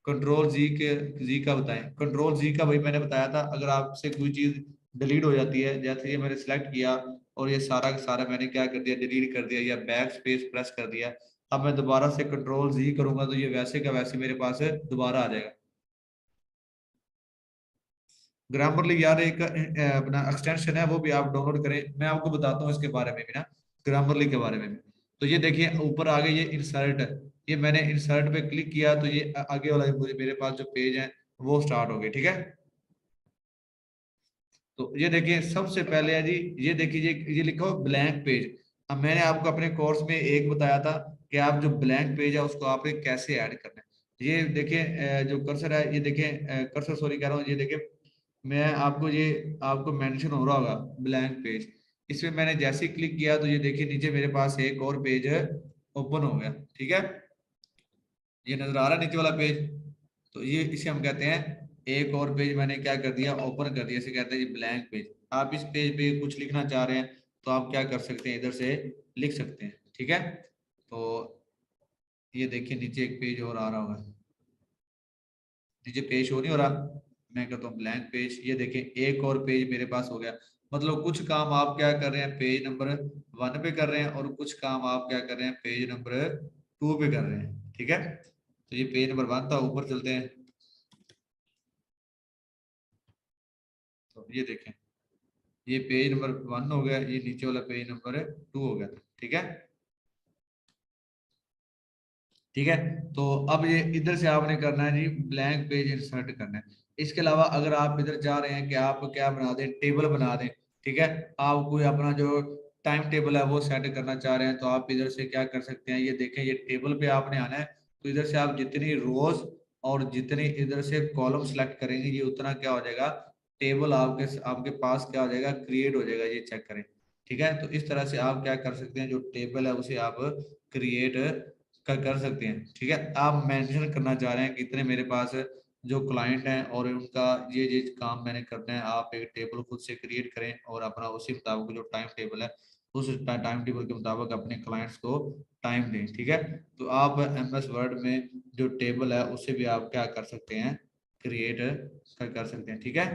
कंट्रोल जी के जी का बताएं, कंट्रोल जी का भाई मैंने बताया था, अगर आपसे कोई चीज डिलीट हो जाती है, जैसे ये मैंने सेलेक्ट किया और ये सारा का सारा मैंने क्या कर दिया, डिलीट कर दिया या बैक स्पेस प्रेस कर दिया, अब मैं दोबारा से कंट्रोल जी करूंगा तो ये वैसे का वैसे मेरे पास दोबारा आ जाएगा। ग्रामरली यार एक अपना एक्सटेंशन है, वो भी आप डाउनलोड करें, मैं आपको बताता हूँ इसके बारे में भी ना, ग्रामरली के बारे में भी। तो ये देखिए ऊपर आगे ये इंसर्ट है, ये मैंने इंसर्ट पे क्लिक किया तो ये आगे वाला मुझे मेरे पास जो पेज है वो स्टार्ट हो गए, ठीक है। तो ये देखिए सबसे पहले है जी, ये देखिए ये लिखा हो ब्लैंक पेज। अब मैंने आपको अपने कोर्स में एक बताया था कि आप जो ब्लैंक पेज है उसको आपने कैसे ऐड करना है। ये देखिए जो कर्सर है, ये देखिए कर्सर सॉरी कह रहा हूँ, ये देखिए मैं आपको ये आपको मेंशन हो रहा होगा ब्लैंक पेज। इसमें मैंने जैसे ही क्लिक किया तो ये देखिए नीचे मेरे पास एक और पेज ओपन हो गया, ठीक है। ये नजर आ रहा है नीचे वाला पेज, तो ये इसे हम कहते हैं एक और पेज मैंने क्या कर दिया, ओपन कर दिया, इसे कहते हैं ये ब्लैंक पेज। आप इस पेज पे कुछ लिखना चाह रहे हैं तो आप क्या कर सकते हैं, इधर से लिख सकते हैं, ठीक है। तो ये देखिए नीचे एक पेज और आ रहा होगा, नीचे पेज हो नहीं हो रहा, मैं कहता हूँ ब्लैंक पेज। ये देखिए एक और पेज मेरे पास हो गया। मतलब कुछ काम आप क्या कर रहे हैं पेज नंबर 1 पे कर रहे हैं, और कुछ काम आप क्या कर रहे हैं पेज नंबर 2 पे कर रहे हैं, ठीक है। तो ये पेज नंबर 1 था, ऊपर चलते हैं। तो ये देखें ये पेज नंबर 1 हो गया, ये नीचे वाला पेज नंबर 2 हो गया था, ठीक है। ठीक है, तो अब ये इधर से आपने करना है जी ब्लैंक पेज इंसर्ट करना है। इसके अलावा अगर आप इधर जा रहे हैं कि आप क्या बना दें, टेबल बना दें, ठीक है। आप कोई अपना जो टाइम टेबल है वो सेट करना चाह रहे हैं, तो आप इधर से क्या कर सकते हैं, ये देखें ये टेबल पे आपने आना है। तो इधर से आप जितनी रोज और जितनी इधर से कॉलम सेलेक्ट करेंगे, ये उतना क्या हो जाएगा, टेबल आपके आपके पास क्या हो जाएगा, क्रिएट हो जाएगा, ये चेक करें, ठीक है। तो इस तरह से आप क्या कर सकते हैं, जो टेबल है उसे आप क्रिएट कर सकते हैं, ठीक है। आप मेंशन करना चाह रहे हैं कि इतने मेरे पास जो क्लाइंट हैं और उनका ये काम मैंने करना है, आप एक टेबल खुद से क्रिएट करें और अपना उसी मुताबिक जो टाइम टेबल है उस टाइम टेबल के मुताबिक अपने क्लाइंट्स को टाइम दें, ठीक है। तो आप एम एस वर्ड में जो टेबल है उसे भी आप क्या कर सकते हैं, क्रिएट कर सकते हैं, ठीक है।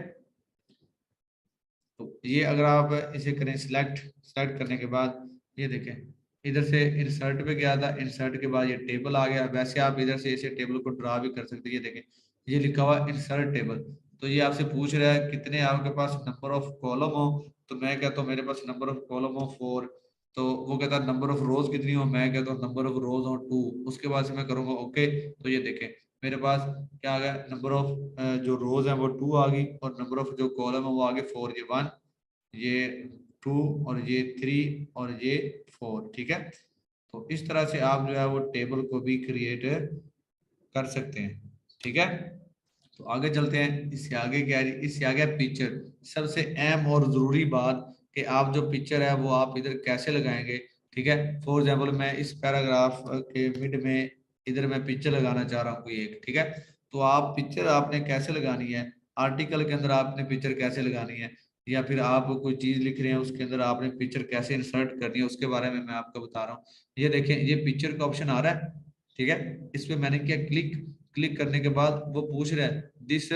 तो ये अगर आप इसे करें सिलेक्ट, सेलेक्ट करने के बाद ये देखें इधर से इंसर्ट पे गया था, इंसर्ट के बाद ये टेबल आ गया। वैसे आप इधर से इसे टेबल को ड्रा भी कर सकते हैं, ये देखें ये लिखा हुआ इंसर्ट टेबल। तो ये आपसे पूछ रहा है कितने आपके पास नंबर ऑफ कॉलम हो, तो मैं कहता हूँ मेरे पास नंबर ऑफ कॉलम हो 4। तो वो कहता है नंबर ऑफ रोज कितनी हो, मैं कहता हूँ नंबर ऑफ रोज हो 2। उसके बाद से मैं करूंगा ओके, तो ये देखें मेरे पास क्या आ गया, नंबर ऑफ जो रोज है वो 2 आ गई, और नंबर ऑफ जो कॉलम है वो आ गए 4, ये 1, ये 2, और ये 3, और ये 4, ठीक है। तो इस तरह से आप जो है वो टेबल को भी क्रिएट कर सकते हैं, ठीक है। तो आगे चलते हैं, इससे आगे क्या है, इससे आगे पिक्चर। सबसे अहम और जरूरी बात कि आप जो पिक्चर है वो आप इधर कैसे लगाएंगे, ठीक है। फॉर एग्जाम्पल मैं इस पैराग्राफ के मिड में इधर मैं पिक्चर लगाना चाह रहा हूँ कोई एक, ठीक है। तो आप पिक्चर आपने कैसे लगानी है, आर्टिकल के अंदर आपने पिक्चर कैसे लगानी है, या फिर आप कोई चीज लिख रहे हैं उसके अंदर आपने पिक्चर कैसे इंसर्ट करनी है, उसके बारे में मैं आपको बता रहा हूँ। ये देखें, ये पिक्चर का ऑप्शन आ रहा है, ठीक है। इस पे मैंने किया क्लिक। क्लिक करने के बाद वो पूछ रहा है दिस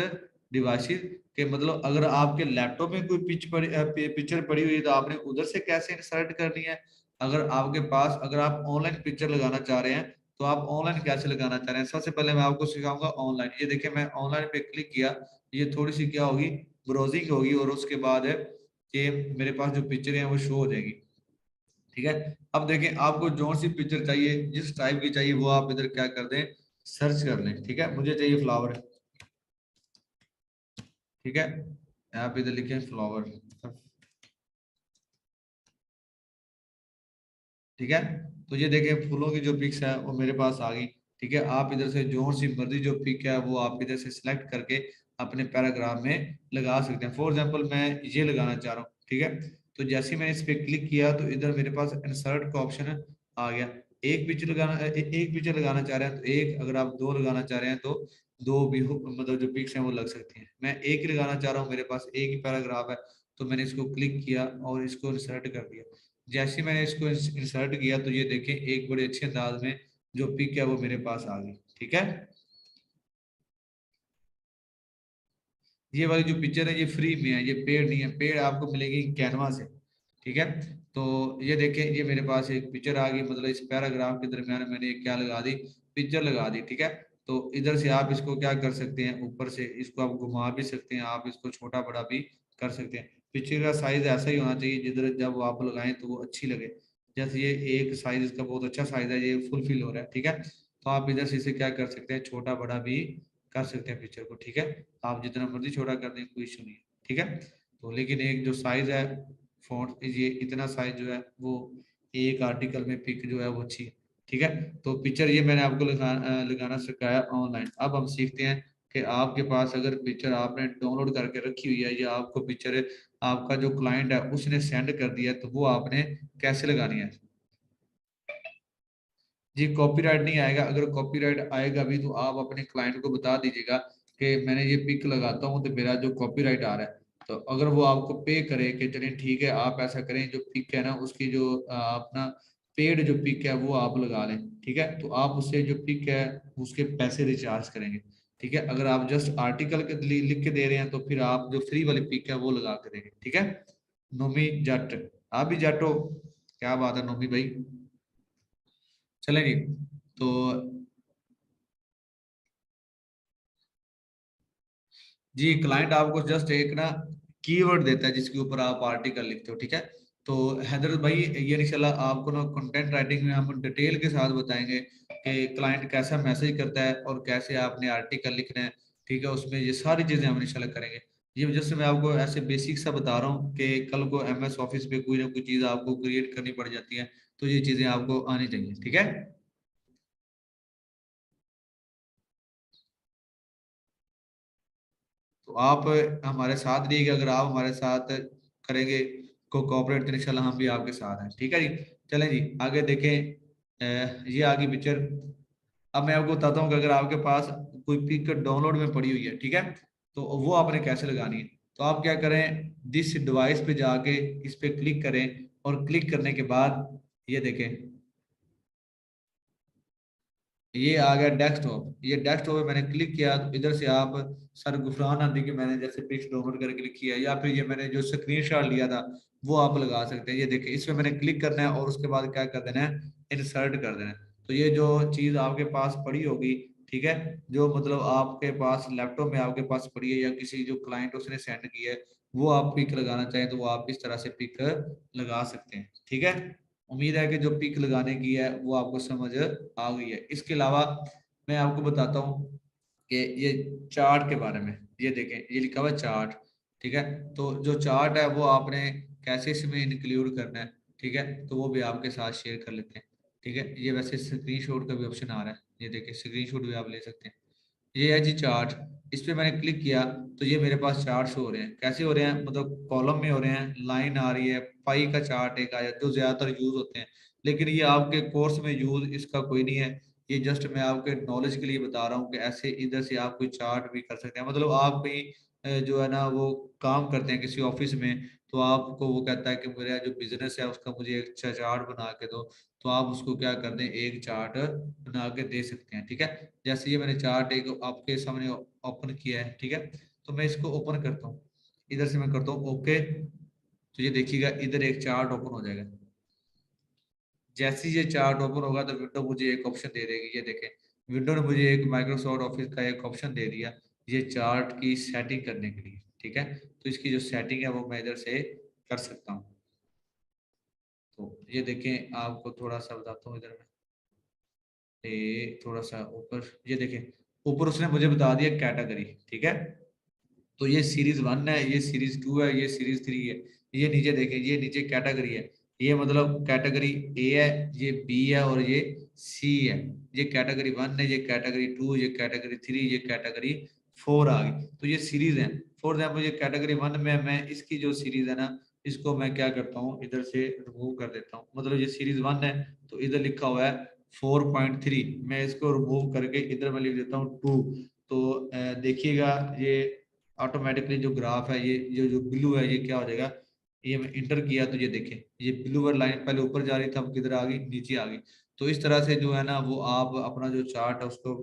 डिवाइसेस, के मतलब अगर आपके लैपटॉप में कोई पिक्चर पड़ी हुई है तो आपने उधर से कैसे इंसर्ट करनी है। अगर आपके पास, अगर आप ऑनलाइन पिक्चर लगाना चाह रहे हैं तो आप ऑनलाइन कैसे लगाना चाह रहे हैं, सबसे पहले मैं आपको सिखाऊंगा ऑनलाइन। ये देखिए मैं ऑनलाइन पे क्लिक किया, ये थोड़ी सी क्या होगी, ब्राउजिंग होगी, और उसके बाद है कि मेरे पास जो पिक्चर है वो शो हो जाएगी, ठीक है। अब देखें आपको जो सी पिक्चर चाहिए, जिस टाइप की चाहिए, वो आप इधर क्या कर दें, सर्च कर लें, ठीक है। मुझे चाहिए फ्लावर, ठीक है। आप इधर लिखें फ्लावर, ठीक है। तो ये देखें फूलों की जो पिक्स है वो मेरे पास आ गई, ठीक है। आप इधर से जो सी मर्जी जो पिक है वो आप इधर से सिलेक्ट करके अपने पैराग्राफ में लगा सकते हैं। फॉर एग्जांपल मैं ये लगाना चाह रहा हूँ, ठीक है। तो जैसे ही मैंने इस पे क्लिक किया तो इधर मेरे पास इंसर्ट का ऑप्शन आ गया। एक पिक्चर लगाना एक पिक्चर लगाना चाह रहे हैं तो एक, अगर आप दो लगाना चाह रहे हैं तो दो भी मतलब जो पिक्स हैं वो लग सकती हैं। मैं एक ही लगाना चाह रहा हूँ, मेरे पास एक ही पैराग्राफ है, तो मैंने इसको क्लिक किया और इसको इंसर्ट कर दिया। जैसे ही मैंने इसको इंसर्ट किया तो ये देखें एक बड़े अच्छे अंदाज में जो पिक है वो मेरे पास आ गई, ठीक है। ये वाली जो पिक्चर है ये फ्री में है, ये पेड नहीं है, पेड आपको मिलेगी कैनवा से, ठीक है। तो ये देखें ये मेरे पास एक पिक्चर आ गई, मतलब इस पैराग्राफ के दरमियान मैंने एक क्या लगा दी, पिक्चर लगा दी, ठीक है। तो इधर से आप इसको क्या कर सकते हैं, ऊपर से इसको आप घुमा भी सकते हैं, आप इसको छोटा बड़ा भी कर सकते हैं। पिक्चर का साइज ऐसा ही होना चाहिए जिधर जब आप लगाएं तो वो अच्छी लगे। जैसे ये एक साइज, इसका बहुत अच्छा साइज है, ये फुलफिल हो रहा है, ठीक है। तो आप इधर से इसे क्या कर सकते हैं, छोटा बड़ा भी कर सकते हैं पिक्चर को, ठीक है। आप जितना मर्जी छोटा कर दें कोई इशू नहीं है, ठीक है। तो लेकिन एक जो साइज है फॉन्ट, ये इतना साइज जो है वो एक आर्टिकल में पिक जो है वो अच्छी है, ठीक है। तो पिक्चर ये मैंने आपको लगाना सिखाया ऑनलाइन। अब हम सीखते हैं कि आपके पास अगर पिक्चर आपने डाउनलोड करके रखी हुई है, या आपको पिक्चर आपका जो क्लाइंट है उसने सेंड कर दिया है, तो वो आपने कैसे लगानी है। जी कॉपीराइट नहीं आएगा, अगर कॉपीराइट आएगा भी तो आप अपने क्लाइंट को बता दीजिएगा कि मैंने ये पिक लगाता हूँ तो मेरा जो कॉपीराइट आ रहा है, तो अगर वो आपको पे करे कि चलिए ठीक है आप ऐसा करें, जो पिक है ना उसकी जो अपना पेड जो पिक है वो आप लगा लें, ठीक है। तो आप उससे जो पिक है उसके पैसे रिचार्ज करेंगे, ठीक है। अगर आप जस्ट आर्टिकल के लिख के दे रहे हैं तो फिर आप जो फ्री वाली पिक है वो लगा के देंगे, ठीक है। नोमी जट, आप भी जट हो, क्या बात है नोमी भाई, चलेंगे। तो जी क्लाइंट आपको जस्ट एक ना कीवर्ड देता है जिसके ऊपर आप आर्टिकल लिखते हो, ठीक है। तो हैदर भाई ये इंशाल्लाह आपको ना कंटेंट राइटिंग में हम डिटेल के साथ बताएंगे कि क्लाइंट कैसा मैसेज करता है और कैसे आपने आर्टिकल लिखना है, ठीक है। उसमें ये सारी चीजें हम इंशाल्लाह करेंगे। ये वजह से मैं आपको ऐसे बेसिक सा बता रहा हूँ कि कल को एमएस ऑफिस पे कोई ना कोई चीज आपको क्रिएट करनी पड़ जाती है, तो ये चीजें आपको आनी चाहिए, ठीक है। तो आप हमारे साथ रहिएगा, अगर आप हमारे साथ करेंगे को कोऑपरेट तो इंशाल्लाह हम भी आपके साथ हैं, ठीक है जी। चलें जी आगे देखें। ये आगे पिक्चर, अब मैं आपको बताता हूँ कि अगर आपके पास कोई पिक डाउनलोड में पड़ी हुई है, ठीक है, तो वो आपने कैसे लगानी है। तो आप क्या करें, दिस डिवाइस पे जाके इस पे क्लिक करें, और क्लिक करने के बाद ये देखें ये आ गया डेस्कटॉप। ये डेस्कटॉप पे मैंने क्लिक किया तो इधर से आप सर गुफरान आदि की मैंने जैसे पिक्स डाउनलोड करके क्लिक किया, या फिर ये मैंने जो स्क्रीनशॉट लिया था वो आप लगा सकते हैं। ये देखिए इसमें मैंने क्लिक करना है और उसके बाद क्या कर देना है, इंसर्ट कर देना है। तो ये जो चीज आपके पास पड़ी होगी, ठीक है, जो मतलब आपके पास लैपटॉप में आपके पास पड़ी है, या किसी जो क्लाइंट उसने सेंड की है, वो आप पिक लगाना चाहें तो वो आप इस तरह से पिक लगा सकते हैं, ठीक है। उम्मीद है कि जो पिक लगाने की है वो आपको समझ आ गई है। इसके अलावा मैं आपको बताता हूँ कि ये चार्ट के बारे में। ये देखें ये लिखा हुआ है चार्ट, ठीक है। तो जो चार्ट है वो आपने कैसे इसमें इंक्लूड करना है, ठीक है, तो वो भी आपके साथ शेयर कर लेते हैं, ठीक है। ये वैसे स्क्रीनशॉट का भी ऑप्शन आ रहा है, ये देखिए स्क्रीनशॉट भी आप ले सकते हैं। ये है जी चार्ट, इस पे मैंने क्लिक किया तो ये मेरे पास चार्ट हो रहे हैं। कैसे हो रहे हैं, मतलब कॉलम में हो रहे हैं, लाइन आ रही है, पाई का चार्ट एक आया जो ज्यादातर यूज होते हैं। लेकिन ये आपके कोर्स में यूज इसका कोई नहीं है। ये जस्ट मैं आपके नॉलेज के लिए बता रहा हूँ कि ऐसे इधर से आप कोई चार्ट भी कर सकते हैं। मतलब आप कहीं जो है ना वो काम करते हैं किसी ऑफिस में, तो आपको वो कहता है कि मेरा जो बिजनेस है उसका मुझे एक अच्छा चार्ट बना के दो, तो आप उसको क्या कर दें, एक चार्ट बना के दे सकते हैं। ठीक है, जैसे ये मैंने चार्ट एक आपके सामने ओपन किया है, ठीक है, तो मैं इसको ओपन करता हूँ, इधर से मैं करता हूँ ओके, तो ये देखिएगा इधर एक चार्ट ओपन हो जाएगा। जैसे ही ये चार्ट ओपन होगा तो विंडो मुझे एक ऑप्शन दे देगी, ये देखें, विंडो ने मुझे एक माइक्रोसॉफ्ट ऑफिस का एक ऑप्शन दे दिया ये चार्ट की सेटिंग करने के लिए। ठीक है, तो इसकी जो सेटिंग है वो मैं इधर से कर सकता हूँ। तो ये देखें, आपको थोड़ा सा बताता हूँ, इधर में थोड़ा सा ऊपर ये देखें, ऊपर उसने मुझे बता दिया कैटेगरी। ठीक है, तो ये सीरीज 1 है, ये सीरीज 2 है, ये सीरीज 3 है। ये नीचे देखें, ये नीचे कैटेगरी है, ये मतलब कैटेगरी ए है, ये बी है और ये सी है। ये कैटेगरी 1 है, ये कैटेगरी 2, ये कैटेगरी 3, ये कैटेगरी 4 आ गई। तो ये सीरीज है। फॉर एग्जाम्पल ये कैटेगरी 1 में मैं इसकी जो सीरीज है ना, इसको मैं क्या करता हूँ, इधर से रिमूव कर देता हूँ। मतलब ये सीरीज 1 है, तो इधर लिखा हुआ है 4.3, मैं इसको रिमूव करके इधर मैं लिख देता हूँ 2। तो देखिएगा ये ऑटोमेटिकली जो ग्राफ है, ये जो ब्लू है, ये क्या हो जाएगा, ये मैं इंटर किया तो ये देखें, ये ब्लू वाली लाइन पहले ऊपर जा रही थी, अब किधर आ गई, नीचे आ गई। तो इस तरह से जो है ना वो आप अपना जो चार्ट है उसको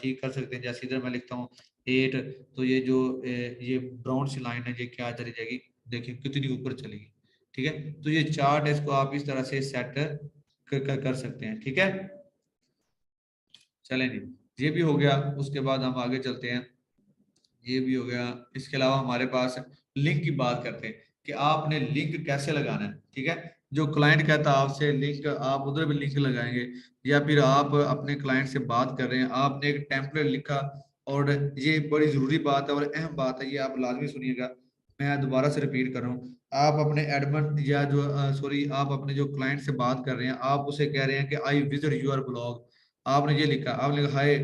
ठीक कर सकते हैं। जैसे इधर मैं लिखता हूँ 8, तो ये जो ये ब्राउन सी लाइन है ये क्या चली जाएगी, देखिए कितनी ऊपर चलेगी। ठीक है, तो ये चार्ट है, इसको आप इस तरह से सेट कर सकते हैं। ठीक है, चलें जी, ये भी हो गया। उसके बाद हम आगे चलते हैं, ये भी हो गया। इसके अलावा हमारे पास लिंक की बात करते हैं कि आपने लिंक कैसे लगाना है। ठीक है, जो क्लाइंट कहता है आपसे लिंक, आप उधर भी लिंक लगाएंगे, या फिर आप अपने क्लाइंट से बात कर रहे हैं, आपने एक टेम्पलेट लिखा, और ये बड़ी जरूरी बात है और अहम बात है, ये आप लाजमी सुनिएगा, मैं दोबारा से रिपीट कर रहा हूँ। आप अपने एडमिन या जो सॉरी आप अपने जो क्लाइंट से बात कर रहे हैं, आप उसे कह रहे हैं कि आई विजिट यूर ब्लॉग, आपने ये लिखा, आपने लिखा hi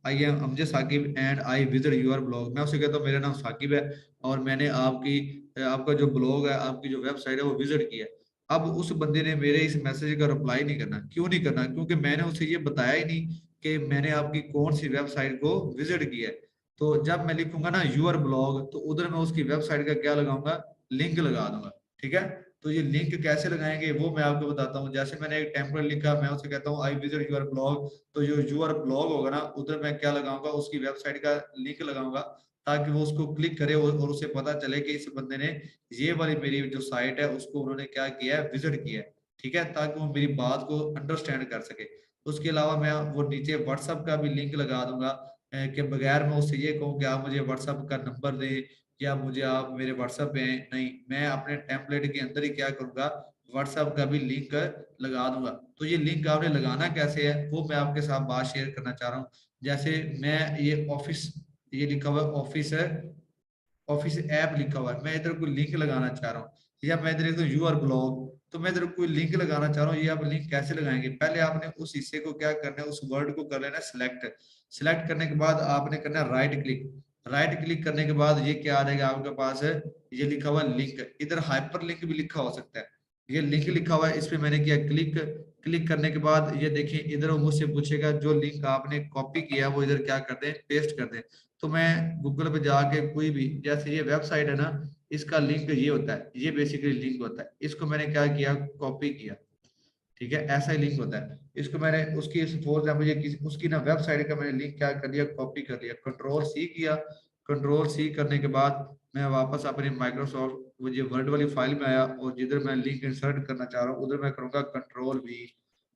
I am Amjad Sakib and I visit your blog. मैं उसे कहता हूँ मेरा नाम साकिब है और मैंने आपका जो ब्लॉग है, आपकी जो वेबसाइट है वो विजिट किया है। अब उस बंदे ने मेरे इस मैसेज का रिप्लाई नहीं करना। क्यों नहीं करना? क्योंकि मैंने उसे ये बताया ही नहीं कि मैंने आपकी कौन सी वेबसाइट को विजिट किया है। तो जब मैं लिखूंगा ना यूर ब्लॉग, तो उधर मैं उसकी वेबसाइट का क्या लगाऊंगा, लिंक लगा दूंगा। ठीक है, तो ये लिंक कैसे लगाएंगे वो मैं आपको बताता हूँ। जैसे मैंने एक टेम्पलेट लिखा, मैं उसे कहता हूँ आई विजिट यूर ब्लॉग, तो जो यूर ब्लॉग होगा ना, उधर मैं क्या लगाऊंगा, उसकी वेबसाइट का लिंक लगाऊंगा, ताकि वो उसको क्लिक करे और उसे पता चले कि इस बंदे ने ये वाली मेरी जो साइट है उसको उन्होंने क्या किया है, विजिट किया है। ठीक है, ताकि वो मेरी बात को अंडरस्टैंड कर सके। उसके अलावा मैं वो नीचे व्हाट्सएप का भी लिंक लगा दूंगा, कि बगैर मैं उससे ये कहूँ कि आप मुझे व्हाट्सएप का नंबर दें या मुझे आप मेरे व्हाट्सएप पे हैं, नहीं, मैं अपने टेम्पलेट के अंदर ही क्या करूंगा, व्हाट्सएप का भी लिंक लगा दूंगा। तो ये लिंक आपने लगाना कैसे है वो मैं आपके साथ बात शेयर करना चाह रहा हूँ। जैसे मैं ये ऑफिस, ये लिखा हुआ है ऑफिस है, ऑफिस ऐप लिखा हुआ है, मैं इधर कोई लिंक लगाना चाह रहा हूँ, या मैं इधर तो यूआर ब्लॉग, तो मैं इधर कोई लिंक लगाना चाह रहा हूँ। ये आप लिंक कैसे लगाएंगे, पहले आपने उस हिस्से को क्या करना है, उस वर्ड को कर लेना सिलेक्ट। सिलेक्ट करने के बाद आपने करना है राइट क्लिक। राइट क्लिक करने के बाद ये क्या आ जाएगा आपके पास है, ये लिखा हुआ लिंक, इधर हाइपर लिंक भी लिखा हो सकता है। ये लिंक लिखा हुआ है, इस पे मैंने किया क्लिक। क्लिक करने के बाद ये देखिए, इधर वो मुझसे पूछेगा जो लिंक आपने कॉपी किया वो इधर क्या कर दें, पेस्ट कर दें। तो मैं गूगल पे जाके कोई भी, जैसे ये वेबसाइट है ना, इसका लिंक ये होता है, ये बेसिकली लिंक होता है, इसको मैंने क्या किया, कॉपी किया। ठीक है, ऐसा ही लिंक होता है। इसको मैंने उसकी सपोज है मुझे किसी उसकी ना वेबसाइट का मैंने लिंक क्या कर दिया, कॉपी कर लिया, कंट्रोल सी किया। कंट्रोल सी करने के बाद मैं वापस अपने माइक्रोसॉफ्ट वो जो वर्ड वाली फाइल में आया, और जिधर मैं लिंक इंसर्ट करना चाह रहा हूँ उधर मैं करूंगा कंट्रोल वी।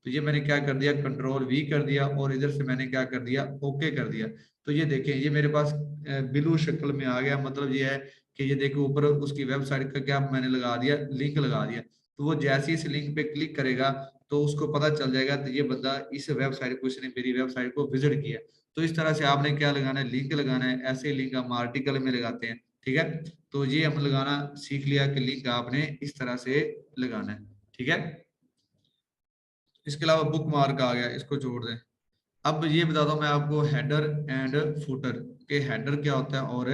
तो ये मैंने क्या कर दिया, कंट्रोल वी कर दिया, और इधर से मैंने क्या कर दिया, ओके कर दिया। तो ये देखें, ये मेरे पास ब्लू शक्ल में आ गया। मतलब ये है कि ये देखो ऊपर उसकी वेबसाइट का क्या मैंने लगा दिया, लिंक लगा दिया। तो वो जैसे ही इस लिंक पे क्लिक करेगा तो उसको पता चल जाएगा तो ये बंदा इस वेबसाइट को, इसने मेरी वेबसाइट को विजिट किया। तो इस तरह से आपने क्या लगाना है, लिंक लगाना है। ऐसे लिंक हम आर्टिकल में लगाते हैं। ठीक है, तो ये हम लगाना सीख लिया कि लिंक आपने इस तरह से लगाना है। ठीक है, इसके अलावा बुक मार्क आ गया, इसको जोड़ दें। अब ये बताता हूँ मैं आपको हेडर एंड फुटर, के हेडर क्या होता है और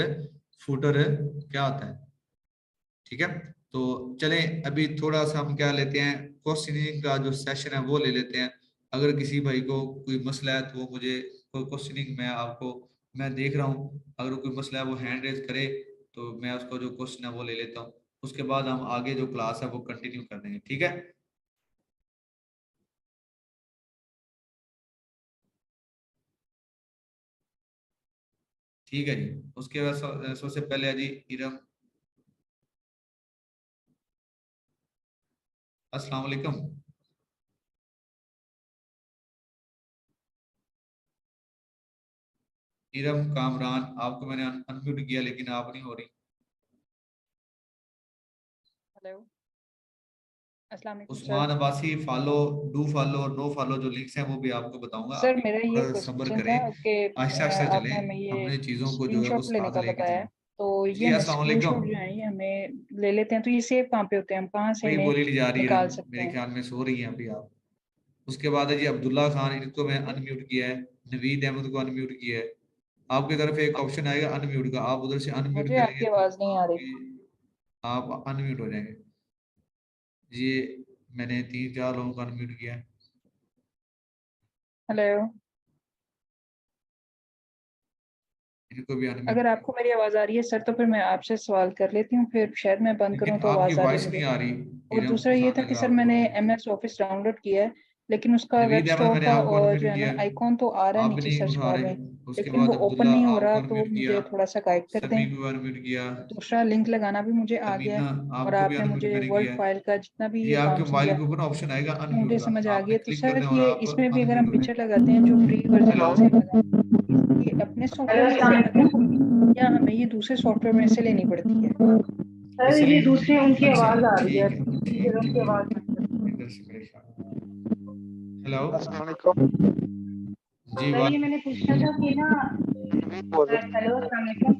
फुटर क्या होता है। ठीक है, तो चलें अभी थोड़ा सा हम क्या लेते हैं, क्वेश्चनिंग का जो सेशन है वो ले लेते हैं। अगर किसी भाई को कोई मसला है तो वो मुझे क्वेश्चनिंग में आपको मैं देख रहा हूँ, अगर कोई मसला है वो हैंड रेज करे तो मैं उसको जो क्वेश्चन है वो ले लेता हूँ। उसके बाद हम आगे जो क्लास है वो कंटिन्यू कर देंगे, ठीक है। ठीक है जी। उसके बाद सबसे पहले है जी इरम। अस्सलाम वालेकुम। इरम कामरान, आपको मैंने अनम्यूट किया लेकिन आप नहीं हो रही। हेलो, अस्सलाम वालेकुम Usman sir. Abbasi, follow, do follow और नो फॉलो जो लिंक्स हैं वो भी आपको बताऊंगा, सर आप मेरा ये थोड़ा सब्र क्वेश्चन था करें, कि आहिस्ता आहिस्ता चलें, आपने हमें ये हमने चीज़ों को जो है वो स्क्रीनशॉट लेने साथ का लेके बताया है, चलना। तो ये जी हमें अस्सलाम स्क्रीनशॉट जो वालेकुम। है ये हमें ले लेते हैं, तो ये सेव कहाँ पे होते हैं, हम कहाँ से वही इन्हें बोली नहीं जा रही इरम, निकाल सकते मेरे हैं? ख्याल में सो रही हैं अभी आप। उसके बाद है जी अब्दुल्ला खान, इनको मैं अनम्यूट किया है। नवीद अहमद को अनम्यूट किया है। आपकी तरफ एक ऑप्शन आएगा अनम्यूट का, आप उधर से अनम्यूट मुझे करेंगे आपकी तो आवाज़ नहीं आ रही। आप अनम्यूट हो जाएंगे। ये मैंने 3-4 लोगों को अनम्यूट किया है। हेलो, इनको भी अनम्यूट अगर किया, आपको मेरी आवाज़ आ रही है सर तो फिर मैं आपसे सवाल कर लेती हूँ, फिर शायद मैं बंद लेकिन करूँ तो आपकी आवाज़ आ रही है वॉइस नहीं मुझे। आ रही। और इरम दूसरा ये था पसंद कि लगा सर आपको। मैंने MS ऑफिस डाउनलोड किया है, लेकिन उसका वेब नवीद अहमद स्टोर मैंने का आपको और अनम्यूट जो है किया ना है, आइकॉन तो आ रहा है आप भी नीचे नहीं सर्च उठा बार रहे। में, उसके लेकिन वो बाद ओपन अब्दुल्ला नहीं हो आपको रहा, तो अनम्यूट किया, मुझे थोड़ा सा गाइड कर समी दें। को अनम्यूट किया, दूसरा लिंक लगाना भी मुझे आ गया तमीना है, और आपको भी आपने अनम्यूट मुझे मैंने वर्ड किया है। फाइल का जितना भी ये ये आपके काम मोबाइल के समझाया ऊपर ऑप्शन आएगा वो मुझे अनम्यूट का, समझ आ आपने गया। तो क्लिक सर करना है और ये आप इसमें भी अगर अनम्यूट हम हो पिक्चर जाएंगे। लगाते हैं जो फ्री वर्जन हेलो। में से लगाते हैं, ये अपने सॉफ्टवेयर में से लगाते हैं या हमें ये दूसरे सॉफ्टवेयर में से लेनी पड़ती है? सर ये इसलिए दूसरी उनकी अच्छा आवाज आ रही है, ठीक है, फिर ठीक उनकी ठीक आवाज इधर से मेरे ख्याल। हेलो। अस्सलाम वालेकुम। जी सर ये मैंने पूछना था कि ना। बोल रहा हेलो, अस्सलाम वालेकुम।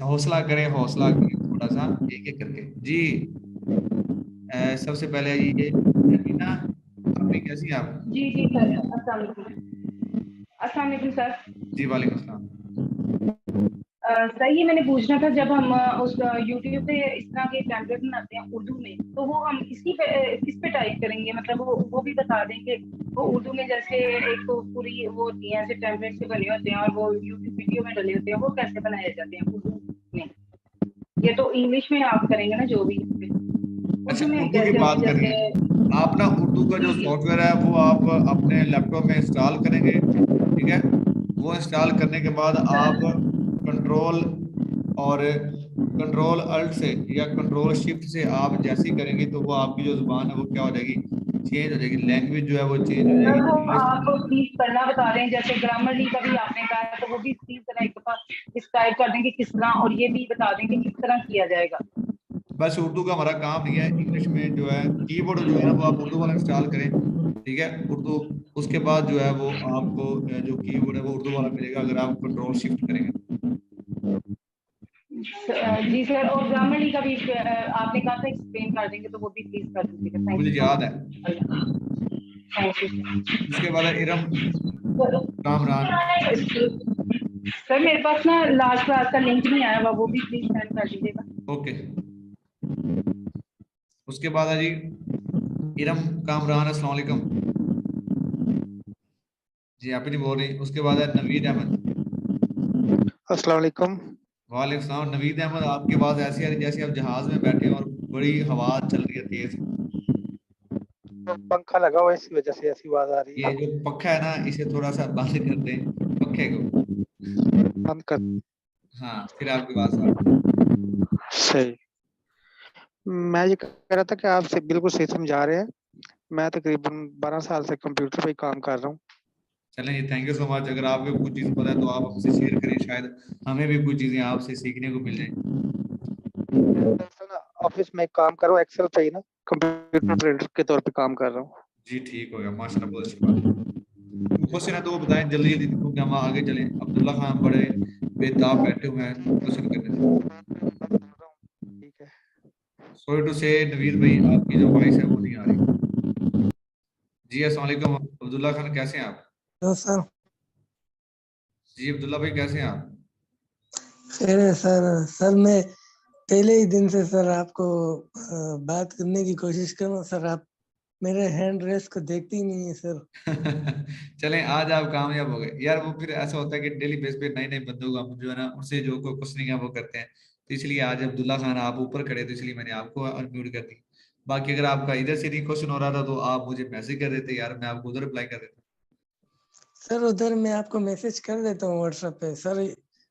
हौसला करें, हौसला करें थोड़ा सा, एक एक करके जी। सबसे पहले ये नवीना, अपनी कैसी हैं आप? जी जी सर, अस्सलाम वालेकुम। अस्सलाम वालेकुम सर। जी वालेकुम सलाम। सर ये मैंने पूछना था, जब हम उस यूट्यूब पे इस तरह के टेम्पलेट बनाते हैं उर्दू में, तो वो हम इसी पे किस पे टाइप करेंगे, मतलब वो भी बता दें कि वो उर्दू में जैसे एक तो पूरी वो होती है, ऐसे टेम्पलेट से बने होते हैं और वो यूट्यूब वीडियो में डले होते हैं, वो कैसे बनाए जाते हैं उर्दू में? ये तो इंग्लिश में आप करेंगे ना जो भी, अच्छा उर्दू में उर्दू की कैसे बात होंगे कर रही जैसे? हैं आप ना, उर्दू का जो जी जी। सॉफ्टवेयर है वो आप अपने लैपटॉप में इंस्टॉल करेंगे, ठीक है। वो इंस्टॉल करने के बाद आप सर कंट्रोल और कंट्रोल अल्ट से या कंट्रोल शिफ्ट से आप जैसे ही करेंगे तो वो आपकी जो जुबान है वो क्या हो जाएगी, चेंज हो जाएगी, लैंग्वेज जो है वो चेंज हो सर जाएगी, वो इंग्लिश। आप प्लीज करना बता रहे हैं, जैसे ग्रामरली का भी आपने कहा है, तो वो भी प्लीज जरा एक दफा डिस्क्राइब कर दें कि किस तरह, और ये भी बता दें कि किस तरह किया जाएगा। बस उर्दू का हमारा काम नहीं है, इंग्लिश में जो है कीबोर्ड जो है ना वो आप उर्दू वाला इंस्टॉल करें, ठीक है, उर्दू। उसके बाद जो है वो आपको जो कीबोर्ड है वो उर्दू वाला मिलेगा अगर आप कंट्रोल शिफ्ट करेंगे। जी सर, और ग्रामरली का भी आपने कहा था एक्सप्लेन कर देंगे, तो वो भी प्लीज कर दीजिएगा। थैंक मुझे यू सो याद है। मच। थैंक यू उसके बाद है इरम कामरान। सर। मेरे पास ना लास्ट क्लास का लिंक नहीं आया हुआ, वो भी प्लीज सेंड कर दीजिएगा। ओके। उसके बाद है जी इरम कामरान, अस्सलाम वालेकुम। जी आप ही नहीं बोल रही। उसके बाद है नवीद अहमद। अस्सलाम वालेकुम। वालेकुम सलाम। नवीद अहमद, आपकी आवाज ऐसी आ रही जैसे आप जहाज में बैठे हैं और बड़ी हवा चल रही है तेज। पंखा लगा हुआ है, इसी वजह से ऐसी आवाज आ रही ये है। जो पक्का है ना इसे थोड़ा सा बंद कर दें, पक्के को। बंद कर। हाँ फिर आपकी आवाज आ रही सही। मैं ये कह रहा था कि आप से बिल्कुल सही समझा रहे हैं। मैं तकरीबन 12 साल से कंप्यूटर पे ही काम कर रहा हूँ। चलें जी, थैंक यू सो मच। अगर आपको कुछ चीज़ पता है तो आप हमसे शेयर करें, शायद हमें भी कुछ चीज़ें आपसे सीखने को मिल जाए। दरअसल ना ऑफिस में काम कर रहा हूँ, एक्सेल पे ही ना कंप्यूटर ऑपरेटर के तौर पे काम कर रहा हूँ। जी ठीक हो गया, माशाल्लाह, बहुत अच्छी बात है। क्वेश्चन है तो वो बताएं जल्दी जल्दी, क्योंकि हम आगे चलें। अब्दुल्ला खान बड़े बेताब बैठे हुए हैं क्वेश्चन करने से। ठीक है। सॉरी टू से नवीद भाई, आपकी जो वॉइस है वो नहीं आ रही। जी अस्सलाम वालेकुम अब्दुल्ला खान, कैसे हैं आप? तो सर जी अब्दुल्ला भाई कैसे हैं आप? खैर है सर मैं पहले ही दिन से सर आपको बात करने की कोशिश कर रहा हूँ सर। आप मेरे हैंड रेस को देखती ही नहीं है सर। चलें, आज आप कामयाब हो गए यार। वो फिर ऐसा होता है कि डेली बेस पे नए नए बंदों को हम जो है ना उनसे जो कोई क्वेश्चनिंग है वो करते हैं। तो इसलिए आज अब्दुल्ला खान आप ऊपर खड़े, तो इसलिए मैंने आपको अनम्यूट कर दी। बाकी अगर आपका इधर से नहीं क्वेश्चन हो रहा था तो आप मुझे मैसेज कर देते यार, मैं आपको उधर रिप्लाई कर देता। सर उधर मैं आपको मैसेज कर देता हूँ व्हाट्सएप पे सर।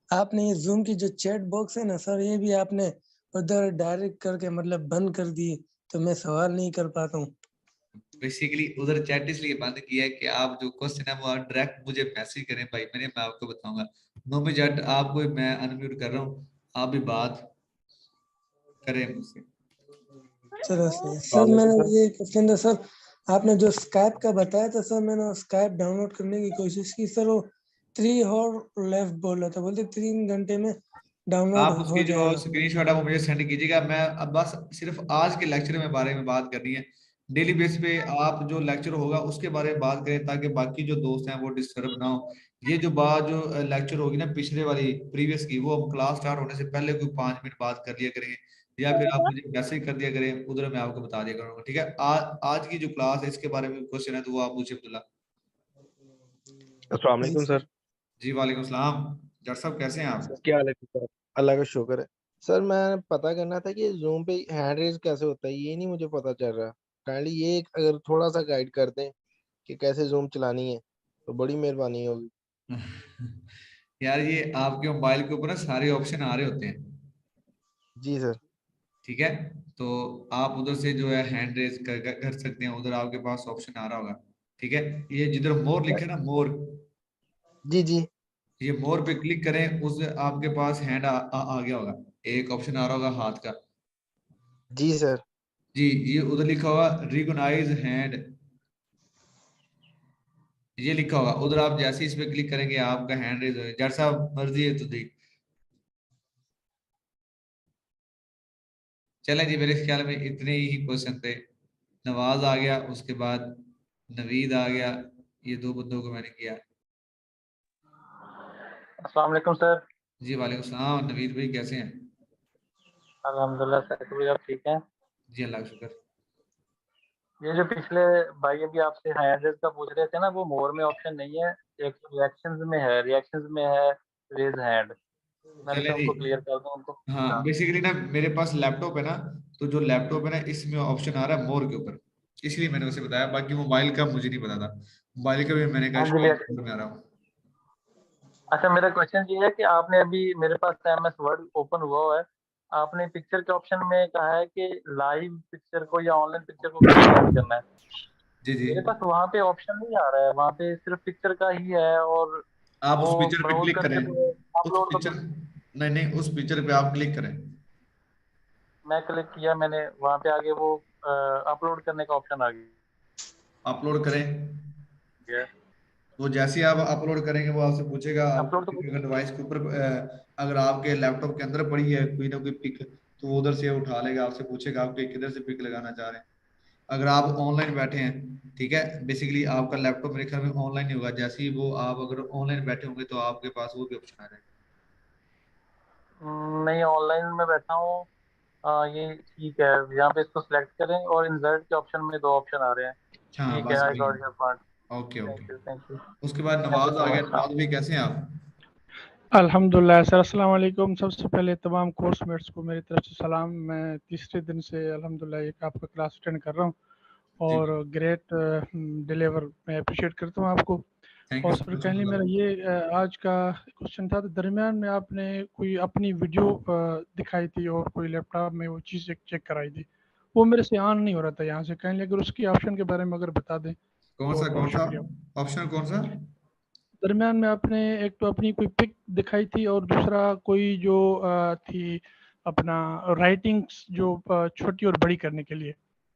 आपने ये जूम की जो चैट बॉक्स है ना सर, ये भी आपने उधर डायरेक्ट करके मतलब बंद कर दी, तो मैं सवाल नहीं कर पाता हूँ। बेसिकली उधर चैट इसलिए बंद किया है कि आप जो क्वेश्चन है वो आप डायरेक्ट मुझे मैसेज करें भाई, मैं आपको बताऊंगा। नो में चैट आपको मैं अनम्यूट कर रहा हूँ, आप भी बात करें मुझसे। चलो सर, सर वालेकुम मैंने सर। ये क्वेश्चन था सर, आपने जो स्काइप का बताया था सर, मैंने स्काइप डाउनलोड करने की कोशिश की सर, वो 3 और लेफ्ट बोल रहा था, बोलते 3 घंटे में डाउनलोड आप उसकी हो जो जाएगा। स्क्रीनशॉट है वो मुझे सेंड कीजिएगा। मैं अब बस सिर्फ आज के लेक्चर में बारे में बात करनी है। डेली बेस पे आप जो लेक्चर होगा उसके बारे में बात करें, ताकि बाकी जो दोस्त हैं वो डिस्टर्ब ना हो। ये जो बात जो लेक्चर होगी ना पिछले वाली प्रीवियस की, वो हम क्लास स्टार्ट होने से पहले कोई 5 मिनट बात कर लिया करेंगे, या फिर आप मुझे मैसेज कर दिया करें, उधर मैं आपको बता दिया करूंगा। ठीक है, आज की जो क्लास है इसके बारे में क्वेश्चन है तो वो आप पूछिए अब्दुल्ला। अस्सलाम जी वालेकुम सर। सर। जी वालेकुम सलाम। डॉक्टर साहब कैसे हैं आप? सर क्या हाल है सर? अल्लाह का शुक्र है। सर मैं पता करना था कि जूम पे हैंड रेज कैसे होता है, ये नहीं मुझे पता चल रहा। काइंडली ये अगर थोड़ा सा गाइड कर दें कि कैसे जूम चलानी है तो बड़ी मेहरबानी होगी। यार ये आपके मोबाइल के ऊपर ना सारे ऑप्शन आ रहे होते हैं। जी सर। ठीक है, तो आप उधर से जो है हैंड रेज कर सकते हैं, उधर आपके पास ऑप्शन आ रहा होगा। ठीक है, ये जिधर मोर लिखा है ना, मोर, जी जी। ये मोर पे क्लिक करें, उस आपके पास हैंड आ गया होगा, एक ऑप्शन आ रहा होगा हाथ का। जी सर। जी, ये उधर लिखा होगा रिकॉग्नाइज हैंड, ये लिखा होगा उधर। आप जैसे इस पे क्लिक करेंगे आपका हैंड रेज हो, जैसा मर्जी है तो देख। चलें जी, मेरे ख्याल में इतने ही क्वेश्चन थे। नवाज आ गया, उसके बाद नवीद आ गया, ये दो बंदों को मैंने किया। अस्सलाम वालेकुम सर। जी वालेकुम सलाम। नवीद भाई कैसे हैं? अल्हम्दुलिल्लाह सर, कभी आप ठीक हैं? जी अल्लाह का शुक्र। ये जो पिछले भाई अभी आपसे हैंड रेज का पूछ रहे थे ना, वो मोर में ऑप्शन नहीं है, एक रिएक्शंस में है, रिएक्शंस में है रेज हैंड। मैंने चलें कहा जी, उनको क्लियर कर दूं उनको। हाँ हाँ बेसिकली ना मेरे पास लैपटॉप है ना, तो जो लैपटॉप है ना इसमें ऑप्शन आ रहा है मोर के ऊपर, इसलिए मैंने उसे बताया। बाकी मोबाइल का मुझे नहीं पता था, मोबाइल का भी मैंने कहा हाँ जी शायद रिएक्शन। मोर में आ रहा हूँ। अच्छा मेरा क्वेश्चन ये है कि आपने अभी मेरे पास MS वर्ड ओपन हुआ है, आपने पिक्चर के ऑप्शन में कहा है कि लाइव पिक्चर को या ऑनलाइन पिक्चर को कैसे सेंड करना है। जी जी, मेरे पास वहाँ पे ऑप्शन नहीं आ रहा है, वहाँ पे सिर्फ पिक्चर का ही है, और आप वो उस पिक्चर पे ब्राउज क्लिक करने करें, पे उस अपलोड पिक्चर, नहीं नहीं उस पिक्चर पे आप क्लिक करें। मैं क्लिक किया, मैंने वहां पे आगे वो अपलोड करने का ऑप्शन आ अपलोड करें, गया। वो जैसे ही आप अपलोड करेंगे वो आपसे पूछेगा अपलोड तो आपके डिवाइस के ऊपर अगर आपके लैपटॉप के अंदर पड़ी है कोई ना कोई पिक, तो वो उधर से उठा लेगा, आपसे पूछेगा आप किधर से पिक लगाना चाह रहे हैं। अगर आप ऑनलाइन बैठे हैं, ठीक है, बेसिकली आपका लैपटॉप मेरे ख्याल में ऑनलाइन ही होगा, जैसे ही वो आप अगर ऑनलाइन बैठे होंगे तो आपके पास वो भी ऑप्शन आ जाएगा। नहीं, ऑनलाइन में बैठा हूँ। ये ठीक है, यहाँ पे इसको सिलेक्ट करें और इंसर्ट के ऑप्शन में 2 ऑप्शन आ रहे हैं। हाँ ठीक है, बस आई वही गॉट है। Your point. Okay okay. Thank you उसके बाद थैंक यू नवाज आ सो गया। मच। नवाज भी कैसे हैं आप? अल्हम्दुलिल्लाह सर, अस्सलाम वालेकुम। सबसे पहले तमाम कोर्समेट्स को मेरी तरफ से सलाम। मैं तीसरे दिन से अल्हम्दुलिल्लाह एक आपका क्लास अटेंड कर रहा हूँ जी और ग्रेट डिलीवर मैं अप्रिशिएट करता हूँ आपको। थैंक यू और सो सर मच। काइंडली मेरा ये आज का क्वेश्चन था, तो दरमियान में आपने कोई अपनी वीडियो दिखाई थी और कोई लैपटॉप में वो चीज़ चेक कराई थी, वो मेरे से ऑन नहीं हो रहा था यहाँ से। काइंडली अगर उसकी ऑप्शन के बारे में अगर बता दें तो बहुत कौन बहुत सा शुक्रिया। ऑप्शन कौन सा? दरमियान में आपने एक तो अपनी कोई पिक दिखाई थी और दूसरा कोई जो थी अपना राइटिंग्स जो छोटी और बड़ी करने के लिए,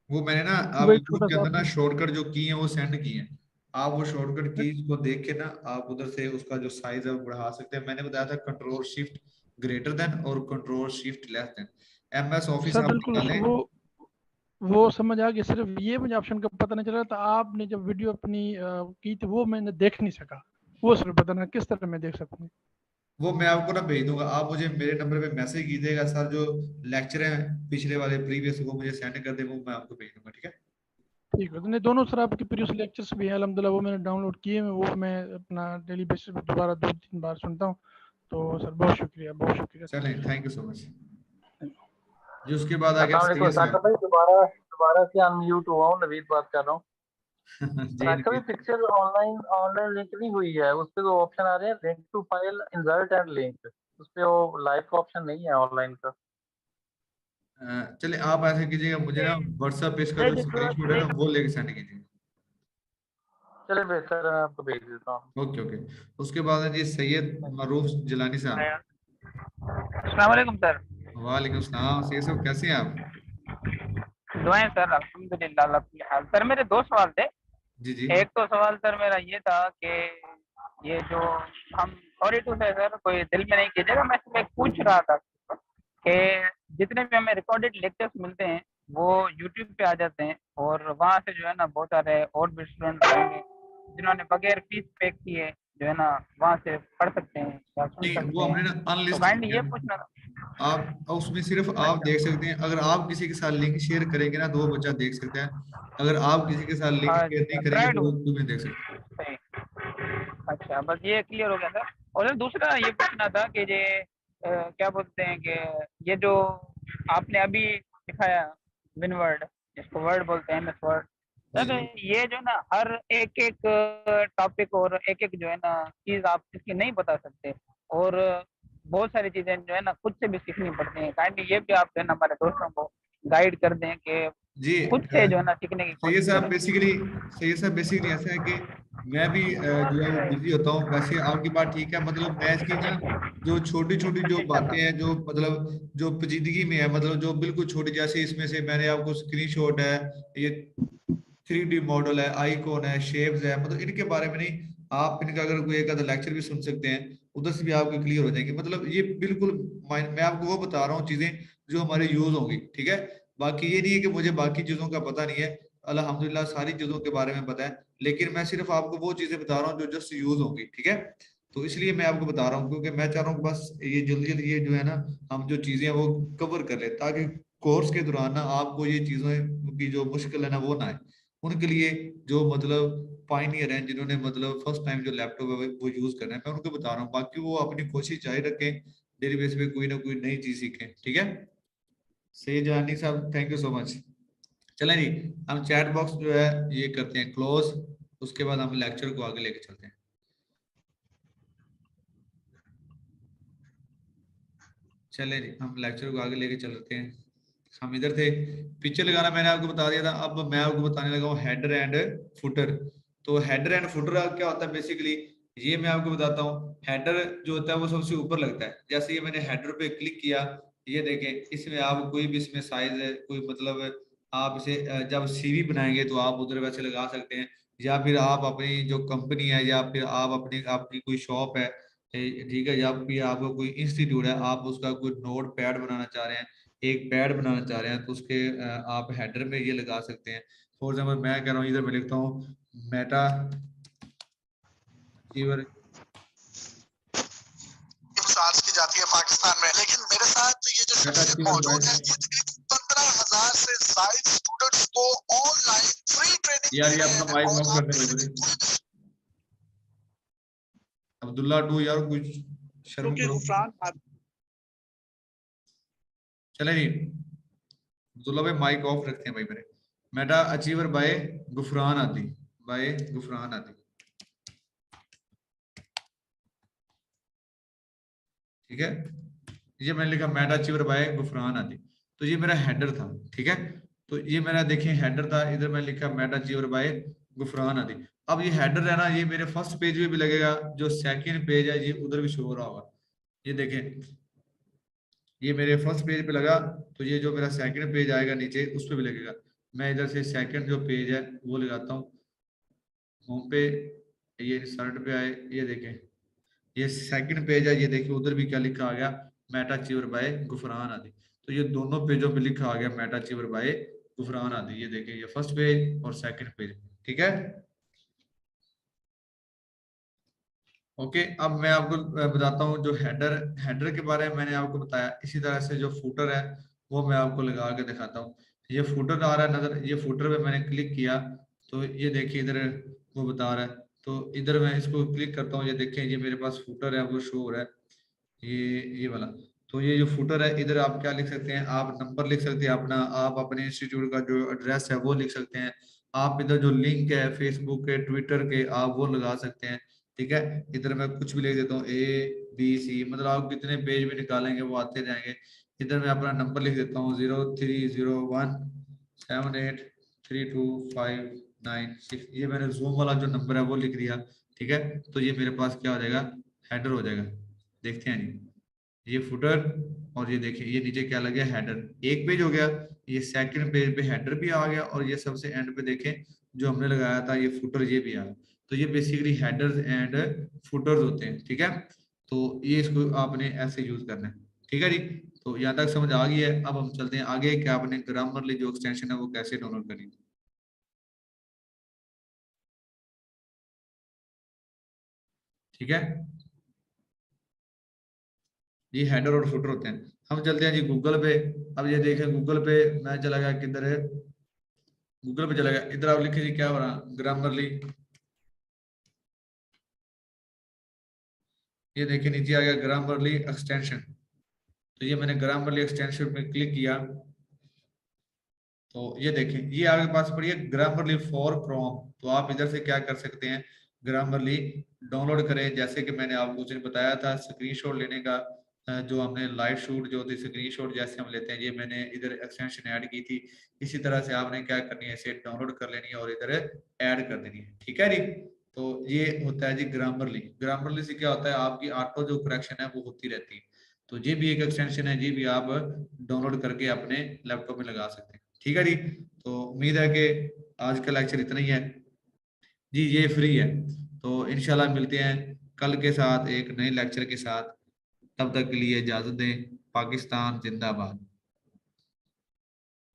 वो मैंने ना आप वही यूट्यूब छोटा के सा अंदर ना आपने। शॉर्टकट जो की है वो सेंड की है। आप वो शॉर्टकट कीज को देख के ना आप उधर से उसका जो साइज है वो बढ़ा सकते हैं। मैंने बताया था कंट्रोल शिफ्ट ग्रेटर देन और control shift less than. MS office sir आप बिल्कुल, निकालें। वो समझ आ गया, सिर्फ ये मुझे ऑप्शन का पता नहीं चल रहा था। आपने जब वीडियो अपनी की थी वो मैंने देख नहीं सका, वो सिर्फ बताना किस तरह मैं देख सकूँ। वो मैं आपको ना भेज दूंगा, आप मुझे मेरे नंबर पे मैसेज कीजिएगा सर, जो लेक्चर है पिछले वाले प्रीवियस वो मुझे सेंड कर दे, वो मैं आपको भेज दूंगा। ठीक है, ठीक है, तो नहीं दोनों सर आपके प्रीवियस लेक्चर्स भी हैं अल्हम्दुलिल्लाह, वो मैंने डाउनलोड किए हैं, वो मैं अपना डेली बेसिस पे दोबारा 2-3 बार सुनता हूँ। तो सर बहुत शुक्रिया, बहुत शुक्रिया। चलें, थैंक यू सो मच जी। उसके बाद आ गया अस्सलाम वालेकुम सैयद साहब। साकिब भाई, दोबारा से अनम्यूट हुआ हूँ, नवीद बात कर रहा हूँ। जी साकिब भाई नवीद। पिक्चर ऑनलाइन लिंक नहीं हुई है, उस पे तो ऑप्शन आ रहे हैं link to file insert and link, उस पे वो लाइव का ऑप्शन नहीं है ऑनलाइन का। चलिए आप ऐसे कीजिएगा, मुझे ना व्हाट्सएप पे इसका जो स्क्रीनशॉट है ना वो लेके सेंड कीजिए। चलिए बेहतर है, मैं आपको भेज देता हूँ। Okay okay. उसके बाद है जी सैयद मरूफ जिलानी साहब। अस्सलाम वालेकुम सर। वालेकुम सलाम। सैयद साहब कैसे हैं आप? दुआएं सर, अल्हम्दुलिल्लाह अल्लाह की हाल। सर मेरे दो सवाल थे। जी जी। एक तो सवाल सर मेरा ये था कि ये जो हम सॉरी टू से सर, कोई दिल में नहीं कीजिएगा, मैं सिर्फ एक पूछ रहा था कि जितने भी हमें रिकॉर्डेड लेक्चर्स मिलते हैं वो यूट्यूब पे आ जाते हैं, और वहाँ से जो है ना बहुत सारे और भी स्टूडेंट आएंगे जिन्होंने बगैर फीस पे किए जो है ना वहाँ से पढ़ सकते हैं या सुन नहीं, सकते वो हमने हैं। ना तो अनलिस्ट काइंडली किया ये है। पूछना था। आप उसमें सिर्फ आप देख सकते हैं, अगर आप किसी के साथ लिंक शेयर करेंगे ना तो वो बच्चा देख सकता है, अगर आप किसी के साथ लिंक शेयर नहीं अच्छा, करेंगे प्राइड तो वो भी नहीं देख सकते। सही। अच्छा, बस ये क्लियर हो गया था। और सर दूसरा ये पूछना था कि ये क्या बोलते हैं कि ये जो आपने अभी दिखाया विनवर्ड, जिसको वर्ड बोलते हैं एमएस वर्ड, जी सर जी। ये जो ना हर एक एक टॉपिक और एक एक जो है ना चीज आप इसकी नहीं बता सकते, और बहुत सारी चीजें जो है ना खुद से भी सीखनी पड़ती हैं। काइंडली ये भी आप जो है ना हमारे दोस्तों को गाइड कर दें कि जी खुद से जो है ना सीखने की सैयद कोशिश साहब करें। बेसिकली, सैयद साहब बेसिकली ऐसा है कि मैं भी जो है वो बिजी होता हूँ। वैसे आपकी बात ठीक है, मतलब मैं इसकी ना जो छोटी छोटी जो बातें हैं जो मतलब जो पेचीदगी में है, मतलब जो बिल्कुल छोटी, जैसे इसमें से मैंने आपको स्क्रीनशॉट है, ये 3D मॉडल है, आइकॉन है, शेप्स है, मतलब इनके बारे में नहीं, आप इनका अगर कोई एक आधा लेक्चर भी सुन सकते हैं, उधर से भी आपको क्लियर हो जाएगी। मतलब ये बिल्कुल मैं आपको वो बता रहा हूँ चीजें जो हमारे यूज होंगी, ठीक है। बाकी ये नहीं है कि मुझे बाकी चीजों का पता नहीं है, अल्हम्दुलिल्लाह सारी चीजों के बारे में पता है, लेकिन मैं सिर्फ आपको वो चीजें बता रहा हूँ जो जस्ट यूज होंगी, ठीक है। तो इसलिए मैं आपको बता रहा हूँ, क्योंकि मैं चाह रहा हूँ बस ये जल्दी जल्दी ये जो है ना हम जो चीजें हैं वो कवर कर ले, ताकि कोर्स के दौरान ना आपको ये चीजों की जो मुश्किल है ना वो ना आए। उनके लिए जो मतलब पाइनियर हैं, जिन्होंने मतलब फर्स्ट टाइम जो लैपटॉप है वो यूज कर रहे हैं, मैं उनको बता रहा हूँ। बाकी वो अपनी कोशिश जारी रखें, डेली बेस पे कोई ना कोई नई चीज सीखें, ठीक है। सही जानी साहब, थैंक यू सो मच। चलें जी, हम चैट बॉक्स जो है ये करते हैं क्लोज, उसके बाद हम लेक्चर को आगे लेके चलते हैं। चलें जी, हम लेक्चर को आगे लेके चलते हैं। हम इधर थे, पिक्चर लगाना मैंने आपको बता दिया था। अब मैं आपको बताने लगा हूँ हेडर एंड फुटर। तो हेडर एंड फुटर क्या होता है बेसिकली, ये मैं आपको बताता हूँ। हेडर जो होता है वो सबसे ऊपर लगता है। जैसे ये मैंने हेडर पे क्लिक किया, ये देखें, इसमें आप कोई भी इसमें साइज है, कोई मतलब आप इसे जब सीवी बनाएंगे तो आप उधर वैसे लगा सकते हैं, या फिर आप अपनी जो कंपनी है या फिर आप अपनी आपकी कोई शॉप है, ठीक है, या फिर आपका कोई इंस्टीट्यूट है, आप उसका कोई नोट पैड बनाना चाह रहे हैं, एक पैड बनाना चाह रहे हैं, तो उसके आप हेडर में ये लगा सकते हैं। फॉर एग्जाम्पल मैं कह रहा हूँ, इधर मैं लिखता हूँ मेटा अचीवर साल्स की जाती है पाकिस्तान में, लेकिन मेरे साथ ये जो शख्सियत मौजूद है, ये तकरीबन 15,000 से ज्यादा स्टूडेंट्स को ऑनलाइन फ्री ट्रेनिंग यार, दे ये रहे अपना हैं। माइक और ऑफ आप करने में से भाई, भी कोई भी अब्दुल्ला टू, यार कुछ शर्म करो। चले जी, अब्दुल्ला भाई माइक ऑफ रखते हैं भाई मेरे। मेटा अचीवर बाय गुफरान आदि, बाय गुफरान आदि, ठीक है। ये मैंने लिखा मेटा अचीवर बाय गुफरान आदि, तो ये मेरा हेडर था, ठीक है। तो ये मेरा देखिए हेडर था, इधर मैंने लिखा मेटा अचीवर बाय गुफरान आदि। अब ये हेडर है ना, ये मेरे फर्स्ट पेज में भी लगेगा, जो सेकंड पेज है ये उधर भी शो हो रहा होगा। ये देखें, ये मेरे फर्स्ट पेज पे लगा, तो ये जो मेरा सेकंड पेज आएगा नीचे उस पे भी लगेगा। मैं इधर से सेकंड जो पेज है वो लगाता हूँ होम पे, ये सर्ट पे आए, ये देखें, ये सेकंड पेज है, ये देखिए उधर भी क्या लिखा आ गया, मेटा अचीवर बाय गुफरान आदि। तो ये दोनों पेजों पे लिखा आ गया मेटा अचीवर बाय गुफरान आदि। ये देखिए, ये फर्स्ट पेज और सेकंड पेज, ठीक है। ओके, अब मैं आपको बताता हूँ जो हेडर के बारे में मैंने आपको बताया, इसी तरह से जो फुटर है वो मैं आपको लगा के दिखाता हूँ। ये फुटर आ रहा है नजर, ये फुटर पे मैंने क्लिक किया तो ये देखिए इधर वो बता रहा है, तो इधर मैं इसको क्लिक करता हूँ, ये देखें ये मेरे पास फुटर है वो शो हो रहा है, ये वाला। तो ये जो फुटर है इधर आप क्या लिख सकते हैं, आप नंबर लिख सकते हैं अपना, आप अपने इंस्टीट्यूट का जो एड्रेस है वो लिख सकते हैं, आप इधर जो लिंक है फेसबुक के ट्विटर के आप वो लगा सकते हैं। ठीक है, इधर मैं कुछ भी लिख देता हूँ ABC, मतलब आप कितने पेज भी निकालेंगे वो आते जाएंगे। इधर मैं अपना नंबर लिख देता हूँ 0301783259, ये मैंने जूम वाला जो नंबर है वो लिख दिया। ठीक है, तो ये मेरे पास क्या हो जाएगा, हेडर हो जाएगा। देखते हैं जी, ये फुटर और ये देखिए ये नीचे क्या लग गया, हेडर। एक पेज हो गया, ये सेकंड पेज पे हेडर भी आ गया, और ये सबसे एंड पे देखें जो हमने लगाया था ये फुटर ये भी आ गया। तो ये बेसिकली हेडर्स एंड फुटर्स होते हैं। ठीक है, तो ये इसको आपने ऐसे यूज करना है। ठीक है जी, तो यहाँ तक समझ आ गई है। अब हम चलते हैं आगे कि आपने ग्रामरली जो एक्सटेंशन है वो कैसे डाउनलोड करनी है। ठीक है, ये हेडर और फुटर होते हैं। हम चलते हैं जी गूगल पे। अब ये देखें गूगल पे मैं चला गया, किधर है, गूगल पे चला गया, इधर आप लिखे जी क्या हो रहा, ग्रामरली। ये देखिए नीचे आ गया ग्रामरली एक्सटेंशन, तो ये मैंने ग्रामरली एक्सटेंशन पे क्लिक किया तो ये देखें ये आपके पास पड़ी है ग्रामरली फॉर क्रोम। तो आप इधर से क्या कर सकते हैं, ग्रामरली डाउनलोड करें। जैसे कि मैंने आपको उस दिन बताया था स्क्रीनशॉट लेने का, जो हमने लाइव शूट जो थी स्क्रीनशॉट जैसे हम लेते हैं, ये मैंने इधर एक्सटेंशन ऐड की थी। इसी तरह से आपने क्या करनी है, इसे डाउनलोड कर लेनी है और इधर ऐड कर देनी है। ठीक है जी, तो ये होता है जी ग्रामरली। ग्रामरली से क्या होता है, आपकी ऑटो जो करेक्शन है वो होती रहती है। तो ये भी एक एक्सटेंशन है, ये भी आप डाउनलोड करके अपने लैपटॉप में लगा सकते हैं। ठीक है जी, तो उम्मीद है कि आज का लेक्चर इतना ही है जी, ये फ्री है। तो इंशाल्लाह मिलते हैं कल के साथ एक नए लेक्चर के साथ। तब तक के लिए इजाजत दें। पाकिस्तान जिंदाबाद।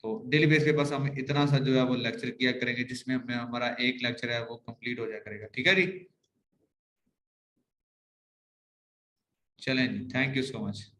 तो डेली बेस पे बस हम इतना सा जो है वो लेक्चर किया करेंगे, जिसमें हमें हमारा एक लेक्चर है वो कंप्लीट हो जाया करेगा। ठीक है जी, चलें जी, थैंक यू सो मच।